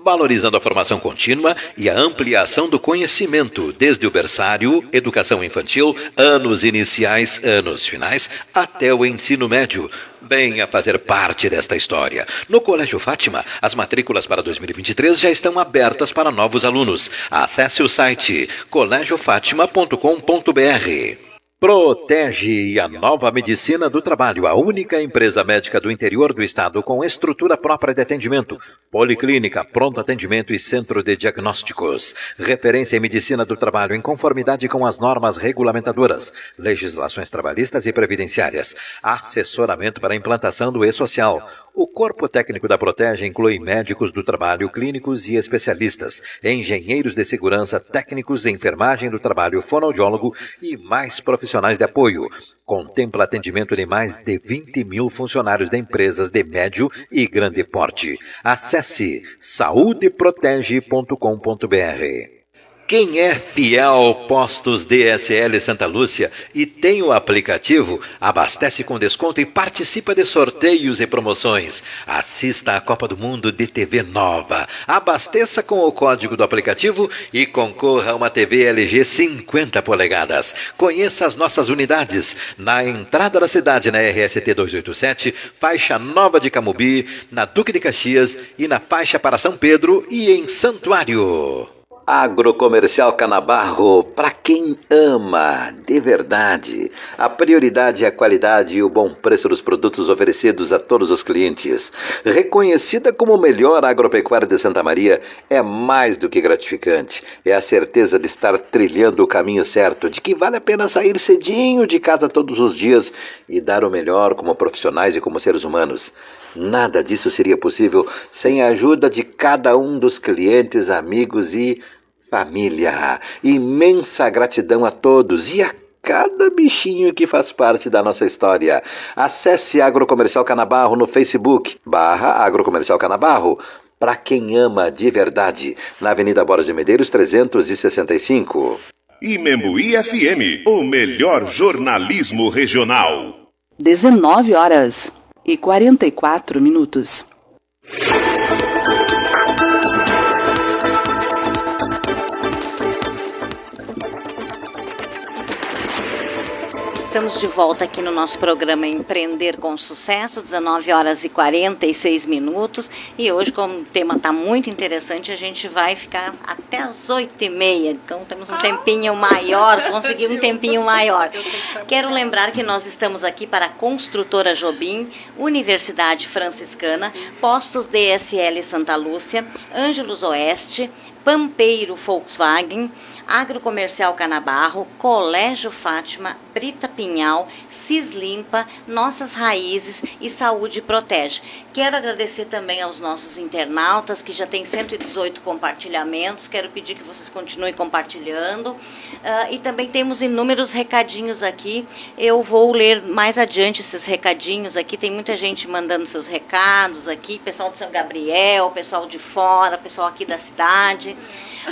valorizando a formação contínua e a ampliação do conhecimento, desde o berçário, educação infantil, anos iniciais, anos finais, até o ensino médio. Venha fazer parte desta história. No Colégio Fátima, as matrículas para 2023 já estão abertas para novos alunos. Acesse o site colegiofatima.com.br. Protege a Nova Medicina do Trabalho, a única empresa médica do interior do estado com estrutura própria de atendimento, policlínica, pronto atendimento e centro de diagnósticos. Referência em medicina do trabalho em conformidade com as normas regulamentadoras, legislações trabalhistas e previdenciárias. Assessoramento para implantação do e-social. O corpo técnico da Protege inclui médicos do trabalho, clínicos e especialistas, engenheiros de segurança, técnicos de enfermagem do trabalho, fonoaudiólogo e mais profissionais de apoio. Contempla atendimento de mais de 20 mil funcionários de empresas de médio e grande porte. Acesse saudeprotege.com.br. Quem é fiel Postos DSL Santa Lúcia e tem o aplicativo, abastece com desconto e participa de sorteios e promoções. Assista à Copa do Mundo de TV nova. Abasteça com o código do aplicativo e concorra a uma TV LG 50 polegadas. Conheça as nossas unidades na entrada da cidade na RST 287, faixa Nova de Camobi, na Duque de Caxias e na faixa para São Pedro e em Santuário. Agrocomercial Canabarro, para quem ama de verdade. A prioridade é a qualidade e o bom preço dos produtos oferecidos a todos os clientes. Reconhecida como o melhor agropecuária de Santa Maria, é mais do que gratificante. É a certeza de estar trilhando o caminho certo, de que vale a pena sair cedinho de casa todos os dias e dar o melhor como profissionais e como seres humanos. Nada disso seria possível sem a ajuda de cada um dos clientes, amigos e família. Imensa gratidão a todos e a cada bichinho que faz parte da nossa história. Acesse Agrocomercial Canabarro no Facebook, /Agrocomercial Canabarro, para quem ama de verdade, na Avenida Borges de Medeiros 365. Imembuí FM, o melhor jornalismo regional. 19h44. Estamos de volta aqui no nosso programa Empreender com Sucesso, 19h46. E hoje, como o tema está muito interessante, a gente vai ficar até as 8h30. Então, temos um tempinho maior, consegui um tempinho maior. Quero lembrar que nós estamos aqui para a Construtora Jobim, Universidade Franciscana, Postos DSL Santa Lúcia, Ângelos Oeste, Pampeiro Volkswagen, Agrocomercial Canabarro, Colégio Fátima, Brita Pinhal, Cislimpa, Nossas Raízes e Saúde Protege. Quero agradecer também aos nossos internautas, que já tem 118 compartilhamentos. Quero pedir que vocês continuem compartilhando. E também temos inúmeros recadinhos aqui. Eu vou ler mais adiante esses recadinhos aqui. Tem muita gente mandando seus recados aqui, pessoal de São Gabriel, pessoal de fora, pessoal aqui da cidade.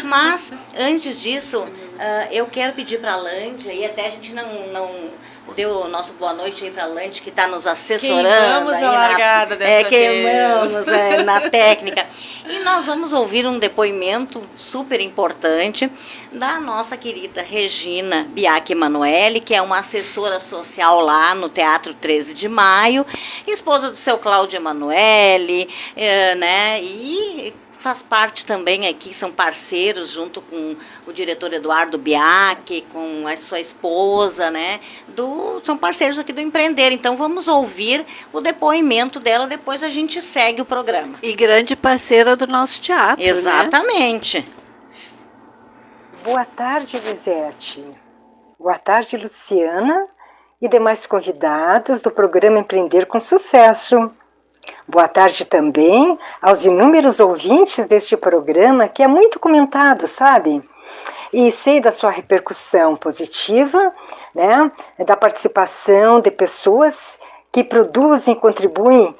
Mas, antes disso, eu quero pedir para a Lândia, e até a gente não deu o nosso boa noite aí para a Lândia, que está nos assessorando. Queimamos a largada dessa queimamos na técnica. E nós vamos ouvir um depoimento super importante da nossa querida Regina Biac Emanuele, que é uma assessora social lá no Teatro 13 de Maio, esposa do seu Cláudio Emanuele, né? E faz parte também aqui, são parceiros junto com o diretor Eduardo Biac, com a sua esposa, né? São parceiros aqui do Empreender. Então vamos ouvir o depoimento dela, depois a gente segue o programa. E grande parceira do nosso teatro. Exatamente. Né? Boa tarde, Lisete. Boa tarde, Luciana e demais convidados do programa Empreender com Sucesso. Boa tarde também aos inúmeros ouvintes deste programa, que é muito comentado, sabe? E sei da sua repercussão positiva, né? Da participação de pessoas que produzem, contribuem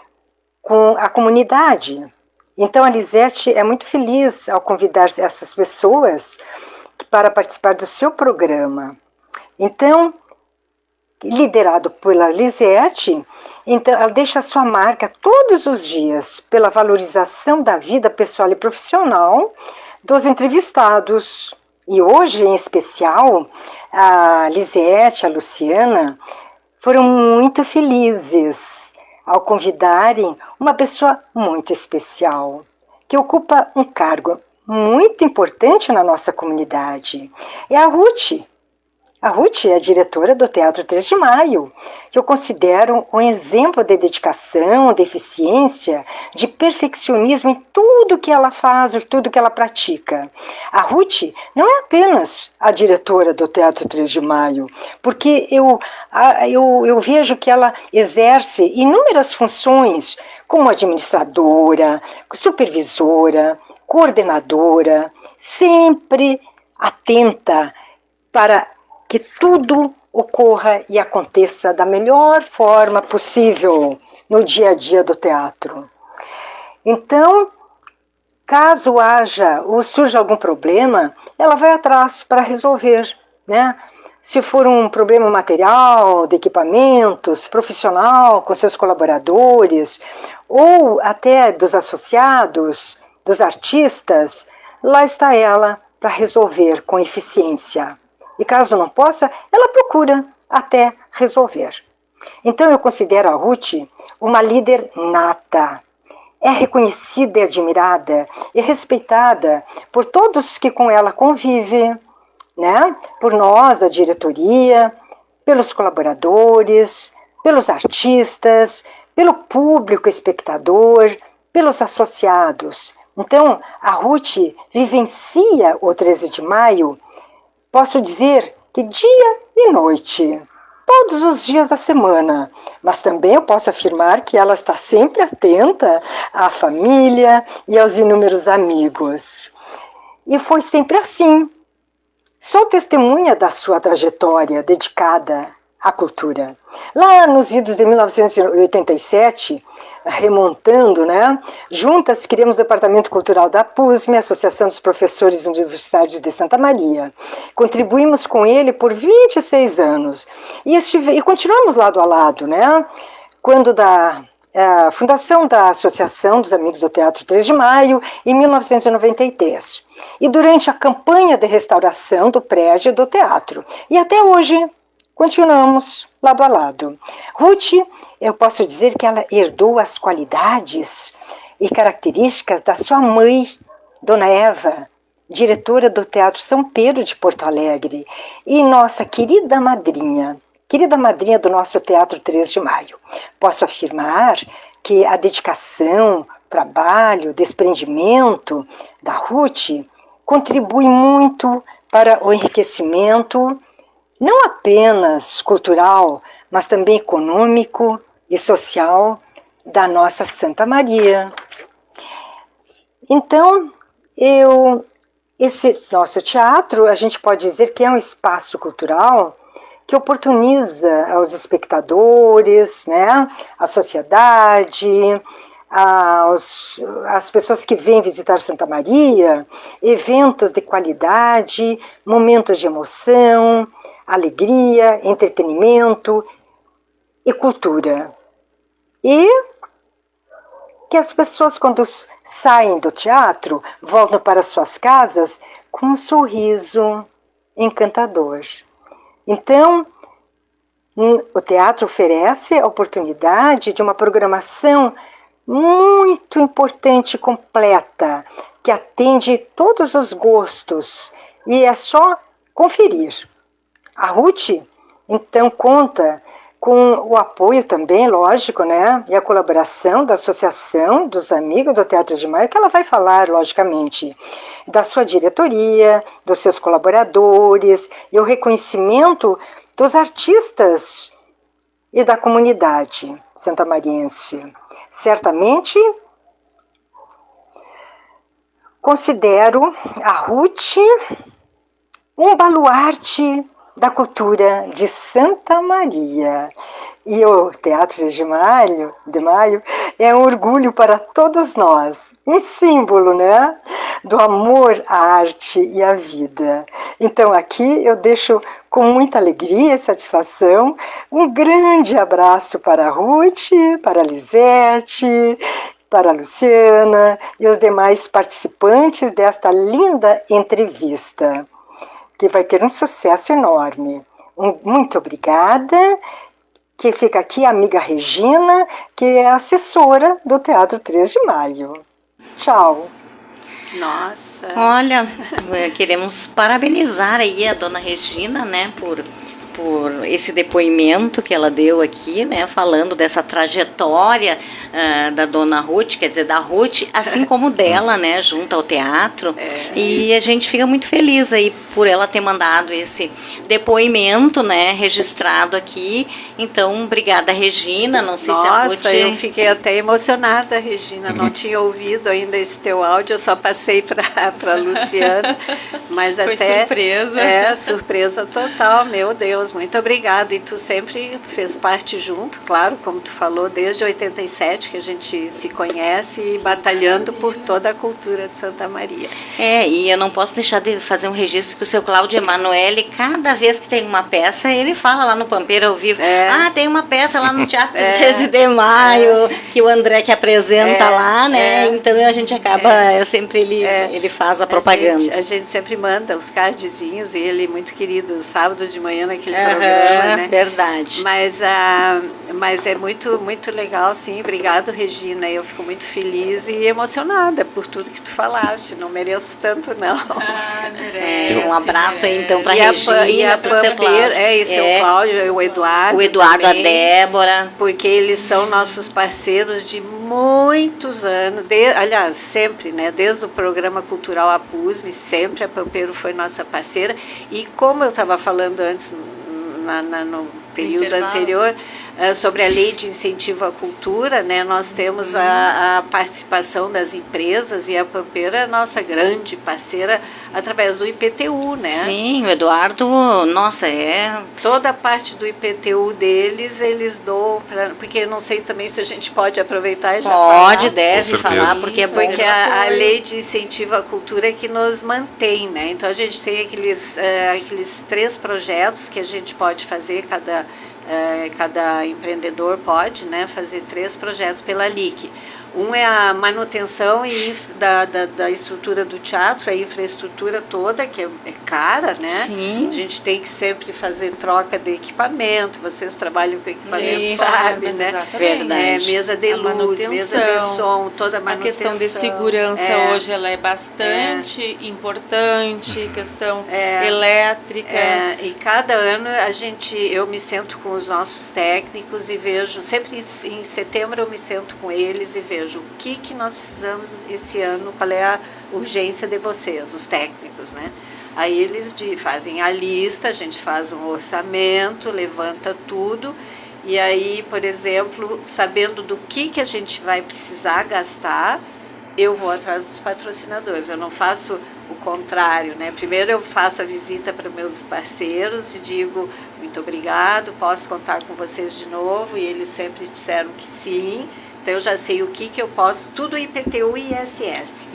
com a comunidade. Então a Lisete é muito feliz ao convidar essas pessoas para participar do seu programa. Então, liderado pela Lisete, então ela deixa a sua marca todos os dias pela valorização da vida pessoal e profissional dos entrevistados. E hoje, em especial, a Lisete, a Luciana, foram muito felizes ao convidarem uma pessoa muito especial, que ocupa um cargo muito importante na nossa comunidade. É a Ruth. A Ruth é a diretora do Teatro 3 de Maio, que eu considero um exemplo de dedicação, de eficiência, de perfeccionismo em tudo que ela faz, em tudo que ela pratica. A Ruth não é apenas a diretora do Teatro 3 de Maio, porque eu vejo que ela exerce inúmeras funções como administradora, supervisora, coordenadora, sempre atenta para que tudo ocorra e aconteça da melhor forma possível no dia a dia do teatro. Então, caso haja ou surja algum problema, ela vai atrás para resolver, né? Se for um problema material, de equipamentos, profissional, com seus colaboradores, ou até dos associados, dos artistas, lá está ela para resolver com eficiência. E caso não possa, ela procura até resolver. Então eu considero a Ruth uma líder nata. É reconhecida e admirada e respeitada por todos que com ela convivem, né? Por nós, a diretoria, pelos colaboradores, pelos artistas, pelo público espectador, pelos associados. Então, a Ruth vivencia o 13 de maio, posso dizer que dia e noite, todos os dias da semana, mas também eu posso afirmar que ela está sempre atenta à família e aos inúmeros amigos. E foi sempre assim. Sou testemunha da sua trajetória dedicada à cultura. Lá nos idos de 1987, remontando, né? Juntas criamos o Departamento Cultural da PUSM, Associação dos Professores Universitários de Santa Maria. Contribuímos com ele por 26 anos e continuamos lado a lado, né? Quando da fundação da Associação dos Amigos do Teatro 3 de Maio, em 1993. E durante a campanha de restauração do prédio do teatro. E até hoje, continuamos lado a lado. Ruth, eu posso dizer que ela herdou as qualidades e características da sua mãe, Dona Eva, diretora do Teatro São Pedro de Porto Alegre, e nossa querida madrinha do nosso Teatro 3 de Maio. Posso afirmar que a dedicação, trabalho, desprendimento da Ruth contribui muito para o enriquecimento, não apenas cultural, mas também econômico e social da nossa Santa Maria. Então, esse nosso teatro, a gente pode dizer que é um espaço cultural que oportuniza aos espectadores, né, à sociedade, às pessoas que vêm visitar Santa Maria, eventos de qualidade, momentos de emoção, alegria, entretenimento e cultura. E que as pessoas, quando saem do teatro, voltam para suas casas com um sorriso encantador. Então, o teatro oferece a oportunidade de uma programação muito importante e completa, que atende todos os gostos, e é só conferir. A Ruth, então, conta com o apoio também, lógico, né, e a colaboração da Associação dos Amigos do Teatro de Maio, que ela vai falar, logicamente, da sua diretoria, dos seus colaboradores, e o reconhecimento dos artistas e da comunidade santamariense. Certamente, considero a Ruth um baluarte da cultura de Santa Maria. E o Teatro de Maio é um orgulho para todos nós, um símbolo, né, do amor à arte e à vida. Então aqui eu deixo com muita alegria e satisfação um grande abraço para a Ruth, para a Lisete, para a Luciana e os demais participantes desta linda entrevista, que vai ter um sucesso enorme. Muito obrigada, que fica aqui a amiga Regina, que é assessora do Teatro 3 de Maio. Tchau. Nossa. Olha, queremos parabenizar aí a dona Regina, né, por esse depoimento que ela deu aqui, né, falando dessa trajetória da dona Ruth, quer dizer, da Ruth, assim como dela, né, junto ao teatro. E a gente fica muito feliz aí por ela ter mandado esse depoimento, né, registrado aqui. Então, obrigada, Regina. Não sei se a Ruth... Nossa, eu fiquei até emocionada, Regina. Não tinha ouvido ainda esse teu áudio, eu só passei para a Luciana. Mas foi até surpresa. Surpresa total, meu Deus. Muito obrigada. E tu sempre fez parte junto, claro, como tu falou, desde 87 que a gente se conhece e batalhando por toda a cultura de Santa Maria. E eu não posso deixar de fazer um registro que o seu Cláudio Emanuele, cada vez que tem uma peça, ele fala lá no Pampeiro ao vivo, tem uma peça lá no Teatro 13 de Maio, que o André que apresenta lá, né? Então a gente acaba, sempre ele faz a propaganda. A gente sempre manda os cardzinhos, e ele muito querido, sábado de manhã naquele programa, né? Verdade. Mas é muito, muito legal, sim. Obrigado, Regina. Eu fico muito feliz e emocionada por tudo que tu falaste. Não mereço tanto, não. Um abraço aí, então, para a Regina e a para o seu Cláudio. E seu Cláudio, o Eduardo. O Eduardo, também, a Débora. Porque eles são nossos parceiros de muitos anos. Aliás, sempre, né? Desde o programa cultural APUSME, sempre a Pampeiro foi nossa parceira. E como eu estava falando antes, no período anterior, sobre a lei de incentivo à cultura, né? Nós temos a participação das empresas, e a Pampeiro é a nossa grande parceira através do IPTU, né? Sim, o Eduardo, nossa, toda a parte do IPTU deles, eles doam, porque eu não sei também se a gente pode aproveitar e já falar. Deve falar, porque é bom. Porque a lei de incentivo à cultura é que nos mantém, né? Então a gente tem aqueles 3 projetos que a gente pode fazer, cada empreendedor pode, né, fazer 3 projetos pela LIC. Um é a manutenção da estrutura do teatro, a infraestrutura toda, que é cara, né? Sim. A gente tem que sempre fazer troca de equipamento, vocês trabalham com equipamento, sabem, né? Verdade. Mesa de luz, mesa de som, toda a manutenção. A questão de segurança hoje ela é bastante importante, questão elétrica. E cada ano eu me sento com os nossos técnicos e vejo, sempre em setembro eu me sento com eles e vejo seja, o que nós precisamos esse ano, qual é a urgência de vocês, os técnicos, né? Aí eles fazem a lista, a gente faz um orçamento, levanta tudo, e aí, por exemplo, sabendo do que a gente vai precisar gastar, eu vou atrás dos patrocinadores. Eu não faço o contrário, né? Primeiro eu faço a visita para meus parceiros e digo muito obrigado, posso contar com vocês de novo, e eles sempre disseram que sim. Então eu já sei o que eu posso, tudo IPTU e ISS.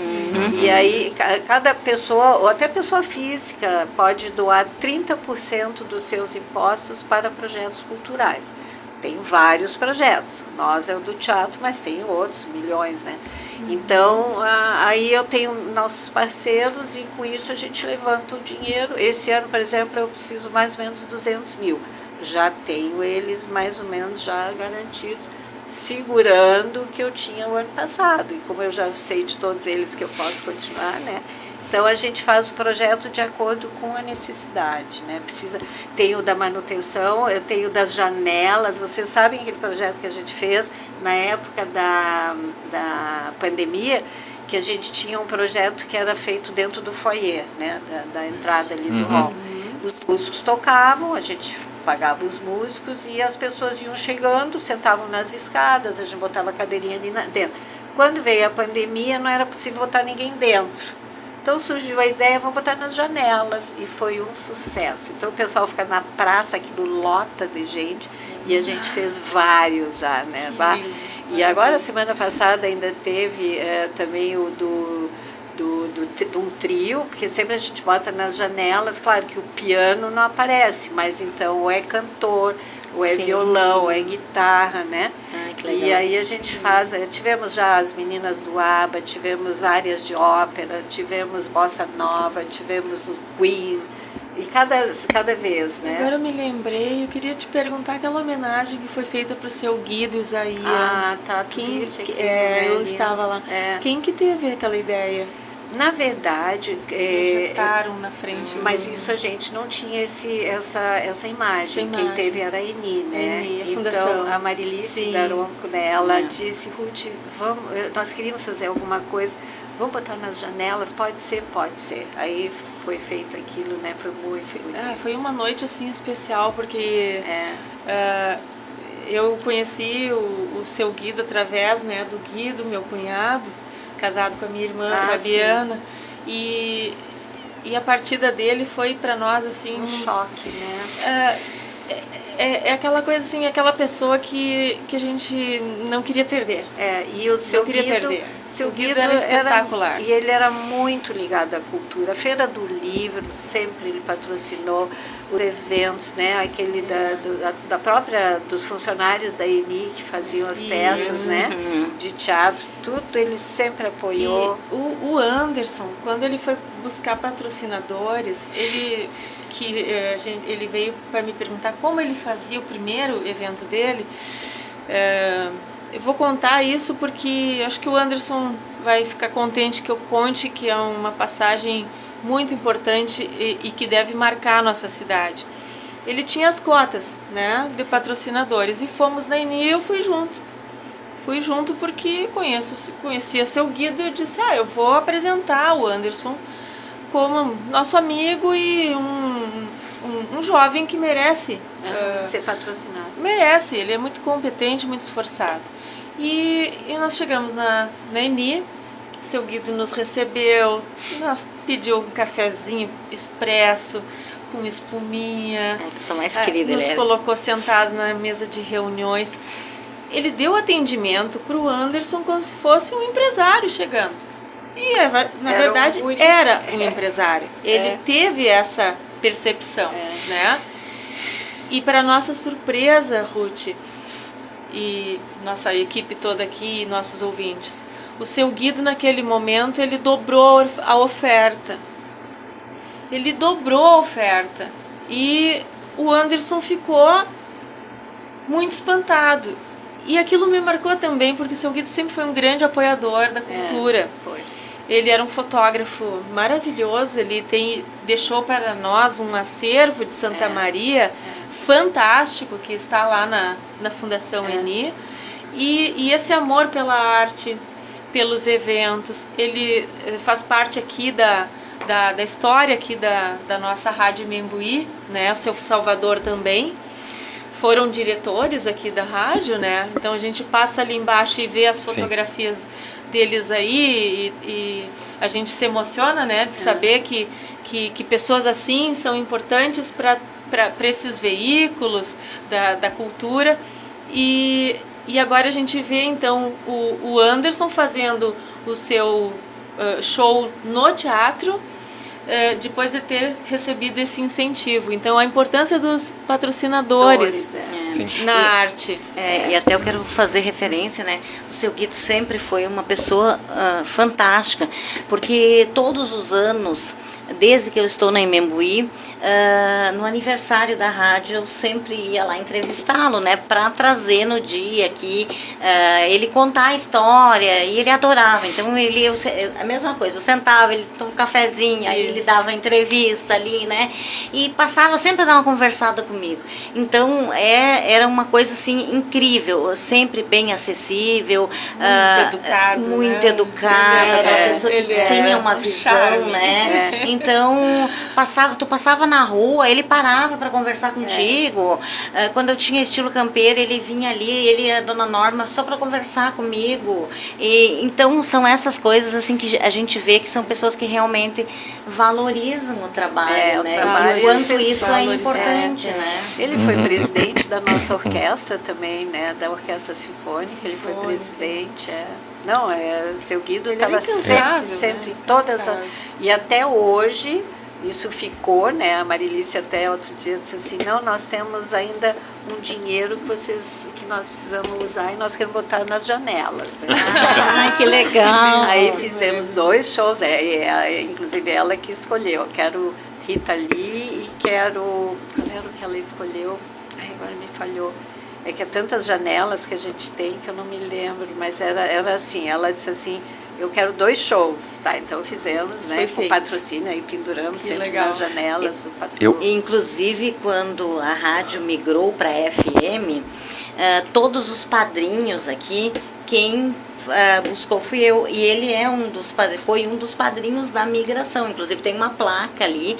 E aí cada pessoa, ou até pessoa física, pode doar 30% dos seus impostos para projetos culturais. Tem vários projetos, nós é o do teatro, mas tem outros, milhões, né? Então, aí eu tenho nossos parceiros e com isso a gente levanta o dinheiro. Esse ano, por exemplo, eu preciso mais ou menos 200 mil. Já tenho eles mais ou menos já garantidos, segurando o que eu tinha o ano passado. E como eu já sei de todos eles que eu posso continuar, né? Então a gente faz o projeto de acordo com a necessidade, né? Tenho da manutenção, eu tenho das janelas. Vocês sabem aquele projeto que a gente fez na época da pandemia, que a gente tinha um projeto que era feito dentro do foyer, né? Da entrada ali do hall. Os músicos tocavam, a gente pagava os músicos e as pessoas iam chegando, sentavam nas escadas, a gente botava a cadeirinha ali dentro. Quando veio a pandemia, não era possível botar ninguém dentro. Então surgiu a ideia, vou botar nas janelas, e foi um sucesso. Então o pessoal fica na praça, aquilo lota de gente, e a gente fez vários já, né? E agora, semana passada, ainda teve também o um trio, porque sempre a gente bota nas janelas, claro que o piano não aparece, mas então ou é cantor, ou é violão, ou é guitarra, né? Que legal. E aí a gente faz, tivemos já as meninas do ABBA, tivemos áreas de ópera, tivemos bossa nova, tivemos o Queen, e cada vez, né? Agora eu me lembrei, eu queria te perguntar aquela homenagem que foi feita para o seu Guido Isaías. Tá, eu estava lá. Quem que teve aquela ideia? Na verdade, projetaram na frente. Mas isso a gente não tinha essa imagem. Quem teve era a Eni, né? Então a Marilice Daronco, né? Ela disse, Ruth, nós queríamos fazer alguma coisa, vamos botar nas janelas, pode ser, pode ser. Aí foi feito aquilo, né? Foi muito bonito. Foi uma noite assim especial, porque eu conheci o seu Guido através, né, do Guido, meu cunhado, casado com a minha irmã Fabiana, e a partida dele foi para nós assim um choque, né? É aquela coisa assim, aquela pessoa que a gente não queria perder. E o seu Guido era espetacular. E ele era muito ligado à cultura. A Feira do Livro, sempre ele patrocinou os eventos, né? Aquele da própria, dos funcionários da Eni que faziam as peças, né? De teatro, tudo ele sempre apoiou. E o Anderson, quando ele foi buscar patrocinadores, ele veio para me perguntar como ele fazia o primeiro evento dele. Eu vou contar isso porque acho que o Anderson vai ficar contente que eu conte, que é uma passagem muito importante e que deve marcar a nossa cidade. Ele tinha as cotas, né, de patrocinadores, e fomos na Eni e eu fui junto. Fui junto porque conhecia seu Guido, e eu disse, eu vou apresentar o Anderson como nosso amigo e um jovem que merece ser patrocinado. Merece, ele é muito competente, muito esforçado. E nós chegamos na Eni, seu Guido nos recebeu, pediu um cafezinho expresso, com espuminha. Que sou mais querida, nos colocou sentado na mesa de reuniões. Ele deu atendimento para o Anderson como se fosse um empresário chegando. E, na verdade, era um empresário. Ele teve essa percepção, né? E para nossa surpresa, Ruth, e nossa equipe toda aqui, e nossos ouvintes, o seu Guido, naquele momento, ele dobrou a oferta. Ele dobrou a oferta. E o Anderson ficou muito espantado. E aquilo me marcou também, porque o seu Guido sempre foi um grande apoiador da cultura. Ele era um fotógrafo maravilhoso, ele deixou para nós um acervo de Santa Maria fantástico, que está lá na Fundação Eni. E esse amor pela arte, pelos eventos, ele faz parte aqui da história aqui da nossa Rádio Imembuí, né? O seu Salvador também foram diretores aqui da rádio, né? Então a gente passa ali embaixo e vê as fotografias deles aí e a gente se emociona, né? De saber que pessoas assim são importantes para esses veículos da cultura. E agora a gente vê então o Anderson fazendo o seu show no teatro, depois de ter recebido esse incentivo. Então, a importância dos patrocinadores na arte. E até eu quero fazer referência, né? O seu Guido sempre foi uma pessoa fantástica, porque todos os anos, desde que eu estou na Imembuí, no aniversário da rádio, eu sempre ia lá entrevistá-lo, né? Para trazer no dia aqui, ele contar a história, e ele adorava. Então, a mesma coisa, eu sentava, ele tomava um cafezinho, aí ele dava entrevista ali, né? E passava sempre a dar uma conversada comigo. Então, era uma coisa, assim, incrível, sempre bem acessível, muito educado, aquela pessoa que tinha uma visão, né? Então, tu passava na rua, ele parava para conversar contigo. Quando eu tinha estilo campeiro, ele vinha ali, ele e a dona Norma, só para conversar comigo. Então, são essas coisas, assim, que a gente vê que são pessoas que realmente valorizam o trabalho, né? Trabalho, e o quanto isso é importante, né? Ele foi presidente da nossa orquestra também, né? Da Orquestra Sinfônica, ele foi presidente, Não, o seu Guido estava sempre todas e até hoje isso ficou, né? A Marilice até outro dia disse assim, não, nós temos ainda um dinheiro que nós precisamos usar e nós queremos botar nas janelas. Né? Que legal! Aí fizemos 2 shows, inclusive ela que escolheu, eu quero Rita Lee e quero... Qual era o que ela escolheu? Agora me falhou. É que há tantas janelas que a gente tem que eu não me lembro, mas era assim, ela disse assim, eu quero 2 shows, tá? Então fizemos, né? Com patrocínio, aí penduramos sempre nas janelas o patrocínio. Inclusive, quando a rádio migrou para FM, todos os padrinhos aqui, quem buscou fui eu, e ele foi um dos padrinhos da migração. Inclusive tem uma placa ali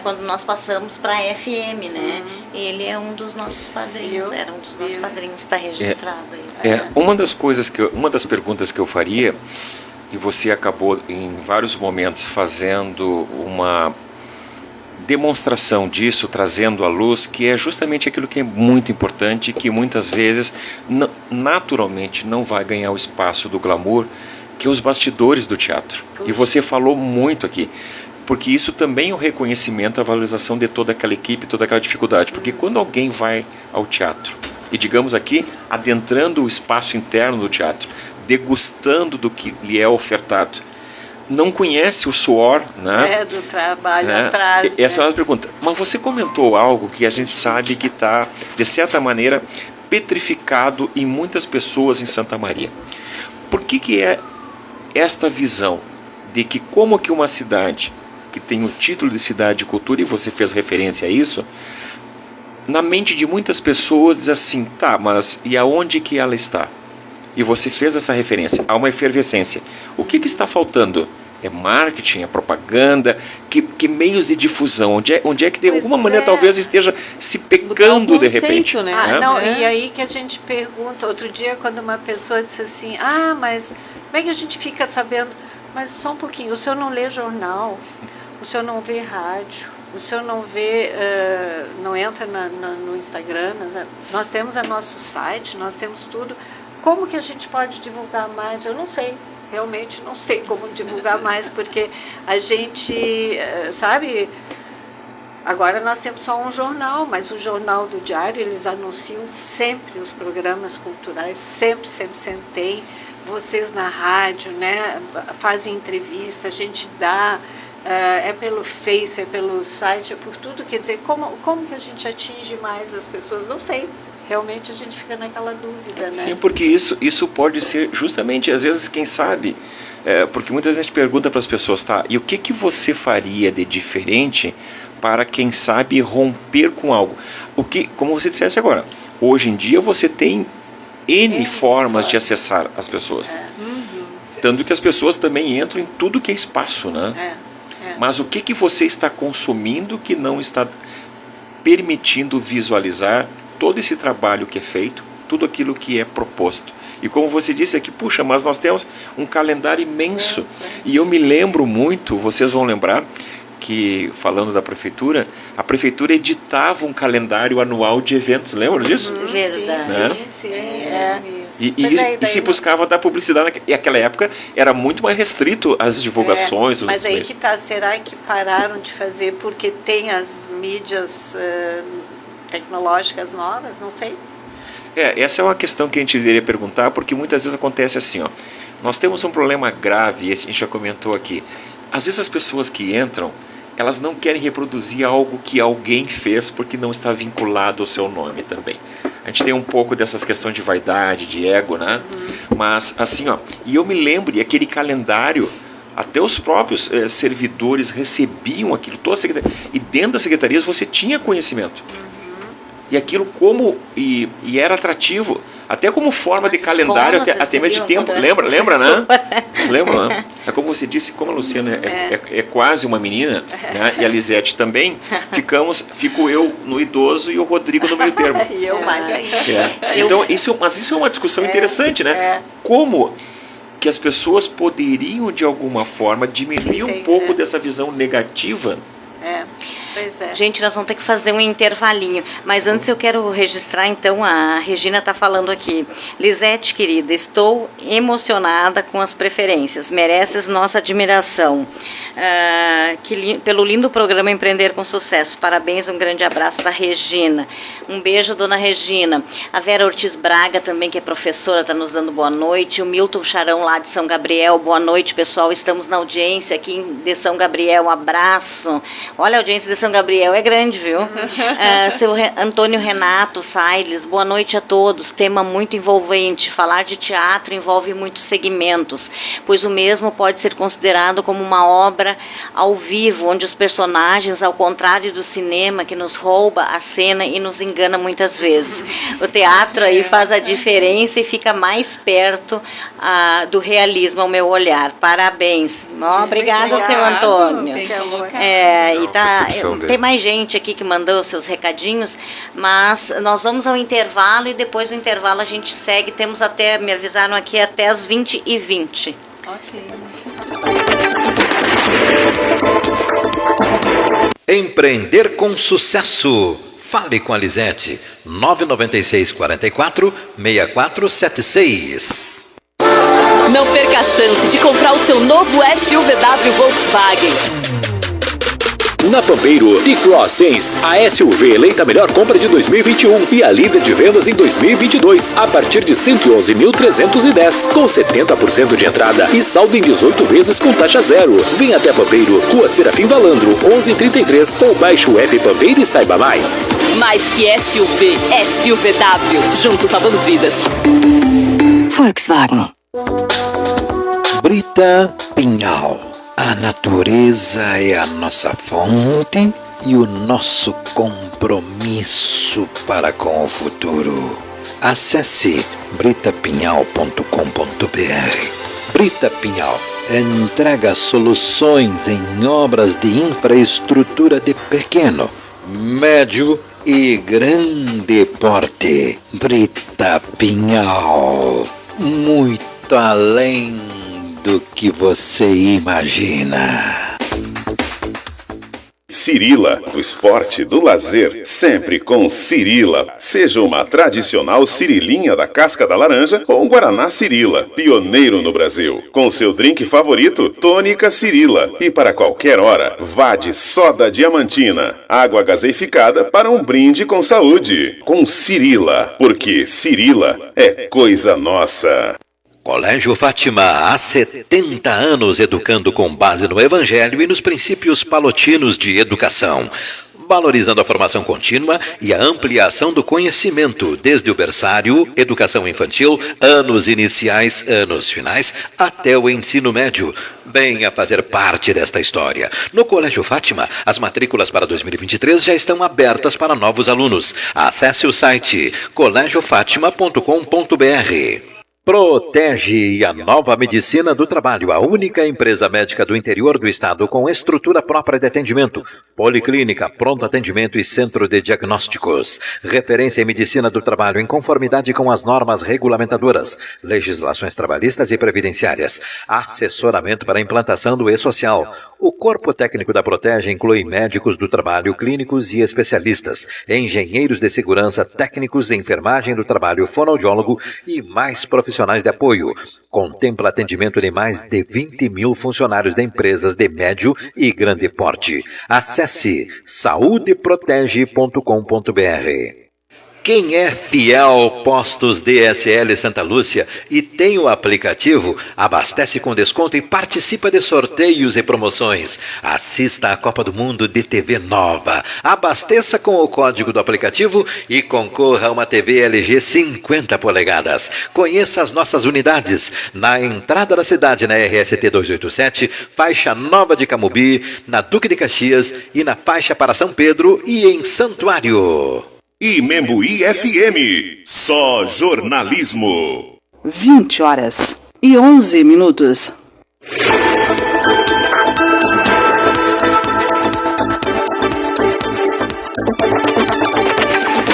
quando nós passamos para FM, né? Ele é um dos nossos padrinhos, era um dos nossos padrinhos, está registrado aí. Uma das perguntas que eu faria, e você acabou em vários momentos fazendo uma demonstração disso, trazendo à luz, que é justamente aquilo que é muito importante, que muitas vezes naturalmente não vai ganhar o espaço do glamour, que é os bastidores do teatro. E você falou muito aqui, porque isso também é o reconhecimento, a valorização de toda aquela equipe, toda aquela dificuldade, porque quando alguém vai ao teatro, e digamos aqui, adentrando o espaço interno do teatro, degustando do que lhe é ofertado, não conhece o suor, né? Do trabalho né? atrás. Essa é a pergunta. Mas você comentou algo que a gente sabe que está, de certa maneira, petrificado em muitas pessoas em Santa Maria. Por que é esta visão de que como que uma cidade que tem o título de cidade de cultura, e você fez referência a isso, na mente de muitas pessoas diz assim, tá, mas e aonde que ela está? E você fez essa referência, há uma efervescência. O que está faltando? É marketing, é propaganda? Que meios de difusão? Onde é que de alguma maneira talvez esteja se pecando de repente? Né? E aí que a gente pergunta, outro dia quando uma pessoa disse assim, mas como é que a gente fica sabendo? Mas só um pouquinho, o senhor não lê jornal, o senhor não vê rádio, o senhor não vê, não entra no Instagram, nós temos o nosso site, nós temos tudo. Como que a gente pode divulgar mais? Eu não sei, realmente não sei como divulgar mais, porque a gente, sabe, agora nós temos só um jornal, mas o jornal do Diário, eles anunciam sempre os programas culturais, sempre tem. Vocês na rádio, né, fazem entrevista, a gente dá, é pelo Face, é pelo site, é por tudo, quer dizer, como que a gente atinge mais as pessoas? Não sei. Realmente a gente fica naquela dúvida, né? Sim, porque isso pode ser justamente, às vezes, quem sabe, porque muitas vezes a gente pergunta para as pessoas, tá, e o que você faria de diferente para, quem sabe, romper com algo? Como você dissesse agora, hoje em dia você tem N formas de acessar as pessoas. Tanto que as pessoas também entram em tudo que é espaço, né? Mas o que você está consumindo que não está permitindo visualizar todo esse trabalho que é feito, tudo aquilo que é proposto? E como você disse aqui, puxa, mas nós temos um calendário imenso. E eu me lembro muito, vocês vão lembrar, que falando da prefeitura, a prefeitura editava um calendário anual de eventos, lembra disso? Verdade. Né? Sim. E se buscava dar publicidade, e naquela época era muito mais restrito as divulgações. Mas aí que tá, será que pararam de fazer porque tem as mídias tecnológicas novas? Não sei. Essa é uma questão que a gente deveria perguntar, porque muitas vezes acontece assim, ó, nós temos um problema grave, esse a gente já comentou aqui. Às vezes as pessoas que entram, elas não querem reproduzir algo que alguém fez porque não está vinculado ao seu nome também. A gente tem um pouco dessas questões de vaidade, de ego, né? Mas assim, ó, e eu me lembro, e aquele calendário, até os próprios servidores recebiam aquilo, toda a secretaria, e dentro das secretarias você tinha conhecimento. E aquilo e era atrativo, até como forma de calendário, até mesmo de tempo. Lembra, né? Lembra, né? É como você disse, como a Luciana é quase uma menina, né? E a Lisete também, fico eu no idoso e o Rodrigo no meio termo. E eu mais ainda. Então, mas isso é uma discussão interessante, né? Como que as pessoas poderiam, de alguma forma, diminuir um pouco dessa visão negativa. Pois é. Gente, nós vamos ter que fazer um intervalinho. Mas antes eu quero registrar, então, a Regina está falando aqui. Lisete, querida, estou emocionada com as preferências. Mereces nossa admiração. Pelo lindo programa Empreender com Sucesso. Parabéns, um grande abraço da Regina. Um beijo, dona Regina. A Vera Ortiz Braga também, que é professora, está nos dando boa noite. O Milton Charão, lá de São Gabriel. Boa noite, pessoal. Estamos na audiência aqui de São Gabriel. Um abraço. Olha, a audiência de São Gabriel é grande, viu? Seu Antônio Renato Sailes, boa noite a todos. Tema muito envolvente. Falar de teatro envolve muitos segmentos, pois o mesmo pode ser considerado como uma obra ao vivo, onde os personagens, ao contrário do cinema, que nos rouba a cena e nos engana muitas vezes. O teatro aí faz a diferença e fica mais perto do realismo, ao meu olhar. Parabéns. Obrigada, seu Antônio. Tem mais gente aqui que mandou seus recadinhos, mas nós vamos ao intervalo e depois do intervalo a gente segue. Temos até, me avisaram aqui, até as 20h20. Ok. Empreender com sucesso. Fale com a Lisete. 996 44 6476. Não perca a chance de comprar o seu novo SUVW Volkswagen. Na Pampeiro, T-Cross Sense, a SUV eleita a melhor compra de 2021 e a líder de vendas em 2022, a partir de 111.310, com 70% de entrada e saldo em 18 vezes com taxa zero. Venha até Pampeiro, Rua Serafim Valandro, 1133, ou baixe o app Pampeiro e saiba mais. Mais que SUV, SUVW. Juntos salvamos vidas. Volkswagen. Brita Pinhal. A natureza é a nossa fonte e o nosso compromisso para com o futuro. Acesse britapinhal.com.br. Brita Pinhal entrega soluções em obras de infraestrutura de pequeno, médio e grande porte. Brita Pinhal, muito além do que você imagina. Cirila, do esporte, do lazer, sempre com Cirila. Seja uma tradicional cirilinha da casca da laranja ou um Guaraná Cirila, pioneiro no Brasil. Com seu drink favorito, tônica Cirila. E para qualquer hora, vá de soda diamantina, água gaseificada para um brinde com saúde. Com Cirila, porque Cirila é coisa nossa. Colégio Fátima, há 70 anos educando com base no Evangelho e nos princípios palotinos de educação. valorizando a formação contínua e a ampliação do conhecimento, desde o berçário, educação infantil, anos iniciais, anos finais, até o ensino médio. Venha fazer parte desta história. No Colégio Fátima, as matrículas para 2023 já estão abertas para novos alunos. Acesse o site colégiofatima.com.br. Protege a Nova Medicina do Trabalho, a única empresa médica do interior do estado com estrutura própria de atendimento, policlínica, pronto atendimento e centro de diagnósticos. Referência em medicina do trabalho em conformidade com as normas regulamentadoras, legislações trabalhistas e previdenciárias. Assessoramento para implantação do e-social. O corpo técnico da Protege inclui médicos do trabalho, clínicos e especialistas, engenheiros de segurança, técnicos de enfermagem do trabalho, fonoaudiólogo e mais profissionais de apoio. Contempla atendimento de mais de 20 mil funcionários de empresas de médio e grande porte. Acesse saudeprotege.com.br. Quem é fiel Postos DSL Santa Lúcia e tem o aplicativo, abastece com desconto e participa de sorteios e promoções. Assista à Copa do Mundo de TV nova. Abasteça com o código do aplicativo e concorra a uma TV LG 50 polegadas. Conheça as nossas unidades na entrada da cidade, na RST 287, faixa Nova de Camobi, na Duque de Caxias e na faixa para São Pedro e em Santuário. Imembuí FM, só jornalismo. 20h11.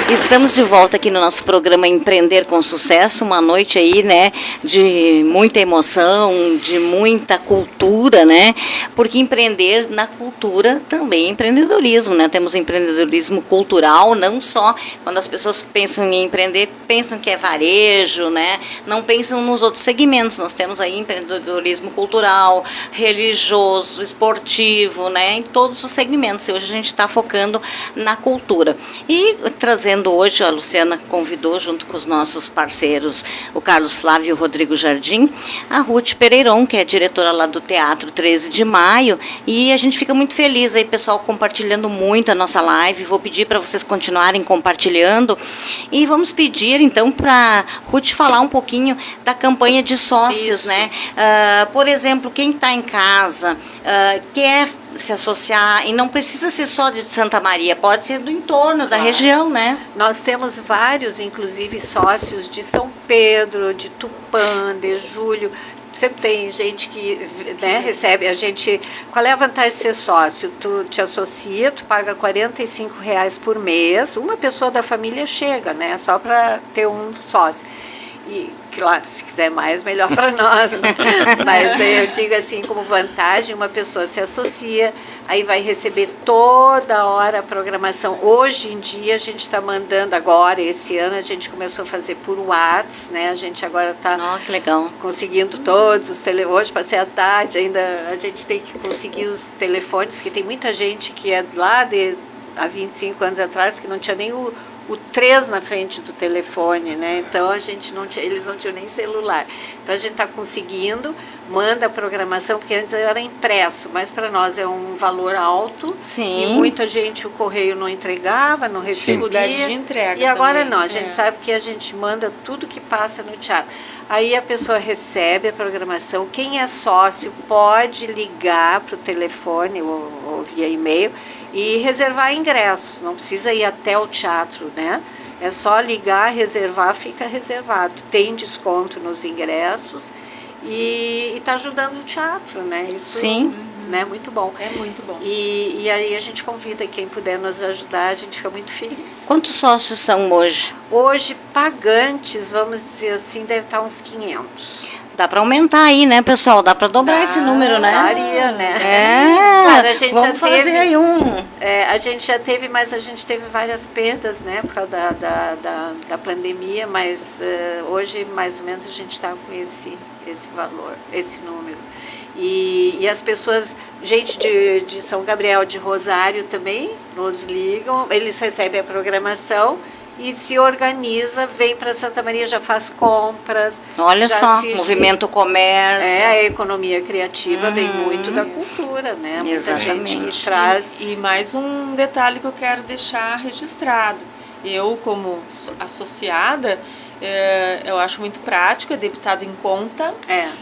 Estamos de volta aqui no nosso programa Empreender com Sucesso, uma noite aí, né, de muita emoção, de muita cultura, né, porque empreender na cultura também é empreendedorismo, né, temos empreendedorismo cultural, não só quando as pessoas pensam em empreender, pensam que é varejo, né, não pensam nos outros segmentos, nós temos aí empreendedorismo cultural, religioso, esportivo, né, em todos os segmentos, e hoje a gente está focando na cultura. E trazendo hoje, a Luciana convidou, junto com os nossos parceiros, o Carlos Flávio e o Rodrigo Jardim, a Ruth Pereiron, que é diretora lá do Teatro 13 de Maio, e a gente fica muito feliz aí, pessoal, compartilhando muito a nossa live. Vou pedir para vocês continuarem compartilhando e vamos pedir, então, para Ruth falar um pouquinho da campanha de sócios, isso, né? Por exemplo, quem está em casa, quer se associar, e não precisa ser só de Santa Maria, pode ser do entorno, da região, né? Nós temos vários, inclusive, sócios de São Pedro, de Tupã, de Júlio. Sempre tem gente que, né, recebe a gente. Qual é a vantagem de ser sócio? Tu te associa, tu paga R$45 por mês, uma pessoa da família chega, né? Só para ter um sócio. E, claro, se quiser mais, melhor para nós, né? Mas eu digo assim, como vantagem, uma pessoa se associa, aí vai receber toda hora a programação. Hoje em dia, a gente está mandando agora, esse ano, a gente começou a fazer por WhatsApp, né? A gente agora está conseguindo todos os telefones. Hoje, passei a tarde, ainda a gente tem que conseguir os telefones, porque tem muita gente que é lá há 25 anos atrás, que não tinha nem o 3 na frente do telefone, né? Então a gente não tinha, eles não tinham nem celular. Então a gente está conseguindo, manda a programação, porque antes era impresso, mas para nós é um valor alto. Sim. E muita gente o correio não entregava, não recebia. Dificuldade de entrega. E agora também, não, a gente sabe que a gente manda tudo que passa no teatro. Aí a pessoa recebe a programação. Quem é sócio pode ligar para o telefone ou via e-mail e reservar ingressos. Não precisa ir até o teatro, né? É só ligar, reservar, fica reservado. Tem desconto nos ingressos e está ajudando o teatro, né? Isso, sim. Né? Muito bom. É muito bom. E aí a gente convida quem puder nos ajudar, a gente fica muito feliz. Quantos sócios são hoje? Hoje, pagantes, vamos dizer assim, deve estar uns 500. Dá para aumentar aí, né, pessoal? Dá para dobrar esse número, né? Daria, né? Claro, a gente vamos já teve, fazer aí a gente já teve, mas a gente teve várias perdas, né, por causa da pandemia, mas hoje, mais ou menos, a gente está com esse valor, esse número. E as pessoas, gente de São Gabriel, de Rosário também, nos ligam, eles recebem a programação e se organiza, vem para Santa Maria, já faz compras. Olha já só, assiste. movimento comércio. A economia criativa vem muito da cultura, né? Muita gente traz. E mais um detalhe que eu quero deixar registrado. Eu, como associada, eu acho muito prático, é debitado em conta,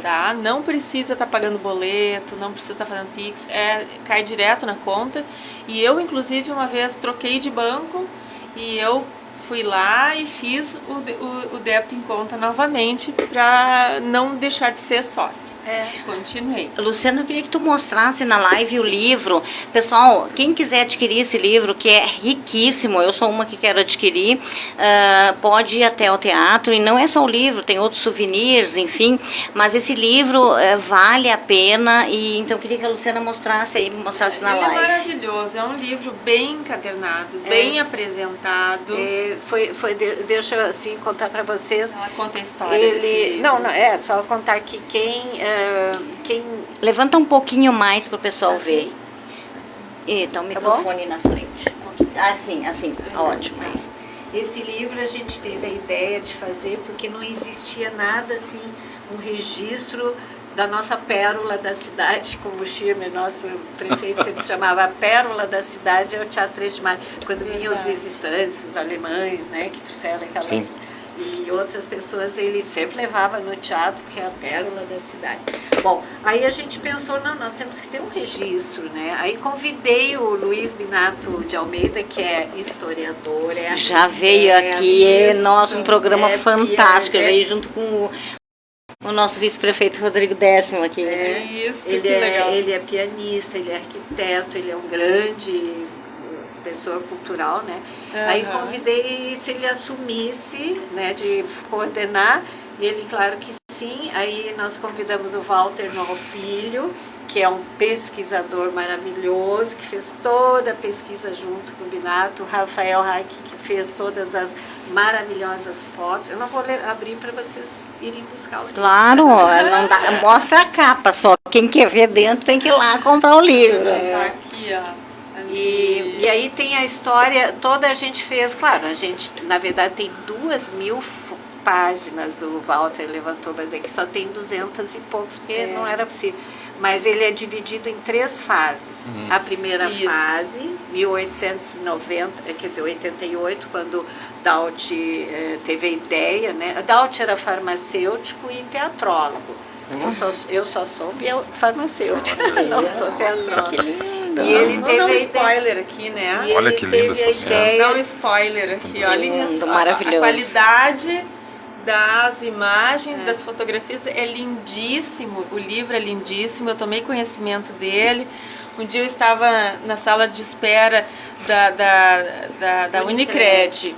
tá? Não precisa estar pagando boleto, não precisa estar fazendo Pix, cai direto na conta. E eu, inclusive, uma vez troquei de banco e eu fui lá e fiz o débito em conta novamente para não deixar de ser sócia. Continuei. Luciana, eu queria que tu mostrasse na live o livro. Pessoal, quem quiser adquirir esse livro, que é riquíssimo, eu sou uma que quero adquirir, pode ir até o teatro, e não é só o livro, tem outros souvenirs, enfim, mas esse livro vale a pena, e então eu queria que a Luciana mostrasse na live. É maravilhoso, é um livro bem encadernado, bem apresentado. Deixa eu assim contar para vocês. Ela conta a história desse livro. Não, é só contar que quem levanta um pouquinho mais para o pessoal ver. Então, o microfone na frente. Assim, ótimo. Esse livro a gente teve a ideia de fazer porque não existia nada assim, um registro da nossa pérola da cidade, como o Schirmer, nosso prefeito, sempre chamava a pérola da cidade, é o Teatro 3 de Maio. Quando vinham os visitantes, os alemães, né, que trouxeram aquelas... Sim. E outras pessoas, ele sempre levava no teatro, que é a pérola da cidade. Bom, aí a gente pensou, não, nós temos que ter um registro, né? Aí convidei o Luiz Minato de Almeida, que é historiador, já veio aqui, um programa fantástico, veio junto com o nosso vice-prefeito Rodrigo Décimo aqui. Ele é pianista, ele é arquiteto, ele é um grande... pessoa cultural, né? Aí convidei se ele assumisse, né, de coordenar, e ele, claro que sim. Aí nós convidamos o Walter Noel Filho, que é um pesquisador maravilhoso, que fez toda a pesquisa junto com o Minato, o Rafael Hack, que fez todas as maravilhosas fotos. Eu não vou abrir para vocês irem buscar o livro. Claro, não dá, mostra a capa só. Quem quer ver dentro tem que ir lá comprar o livro. Tá aqui, ó. E aí tem a história toda, a gente fez, claro, a gente na verdade tem 2.000 páginas, o Walter levantou, mas é que só tem 200 e poucos, porque não era possível. Mas ele é dividido em 3 fases. A primeira fase, 1890, quer dizer, 88, quando Daut teve a ideia, né? Daut era farmacêutico e teatrólogo. Eu só sou farmacêutico, não sou teatrólogo. Que lindo. E ele teve um spoiler aqui, né? Olha que lindo essa cena. Dá um spoiler aqui, olha isso. Maravilhoso. A qualidade das imagens, das fotografias é lindíssimo. O livro é lindíssimo, eu tomei conhecimento dele. Um dia eu estava na sala de espera da Unicred.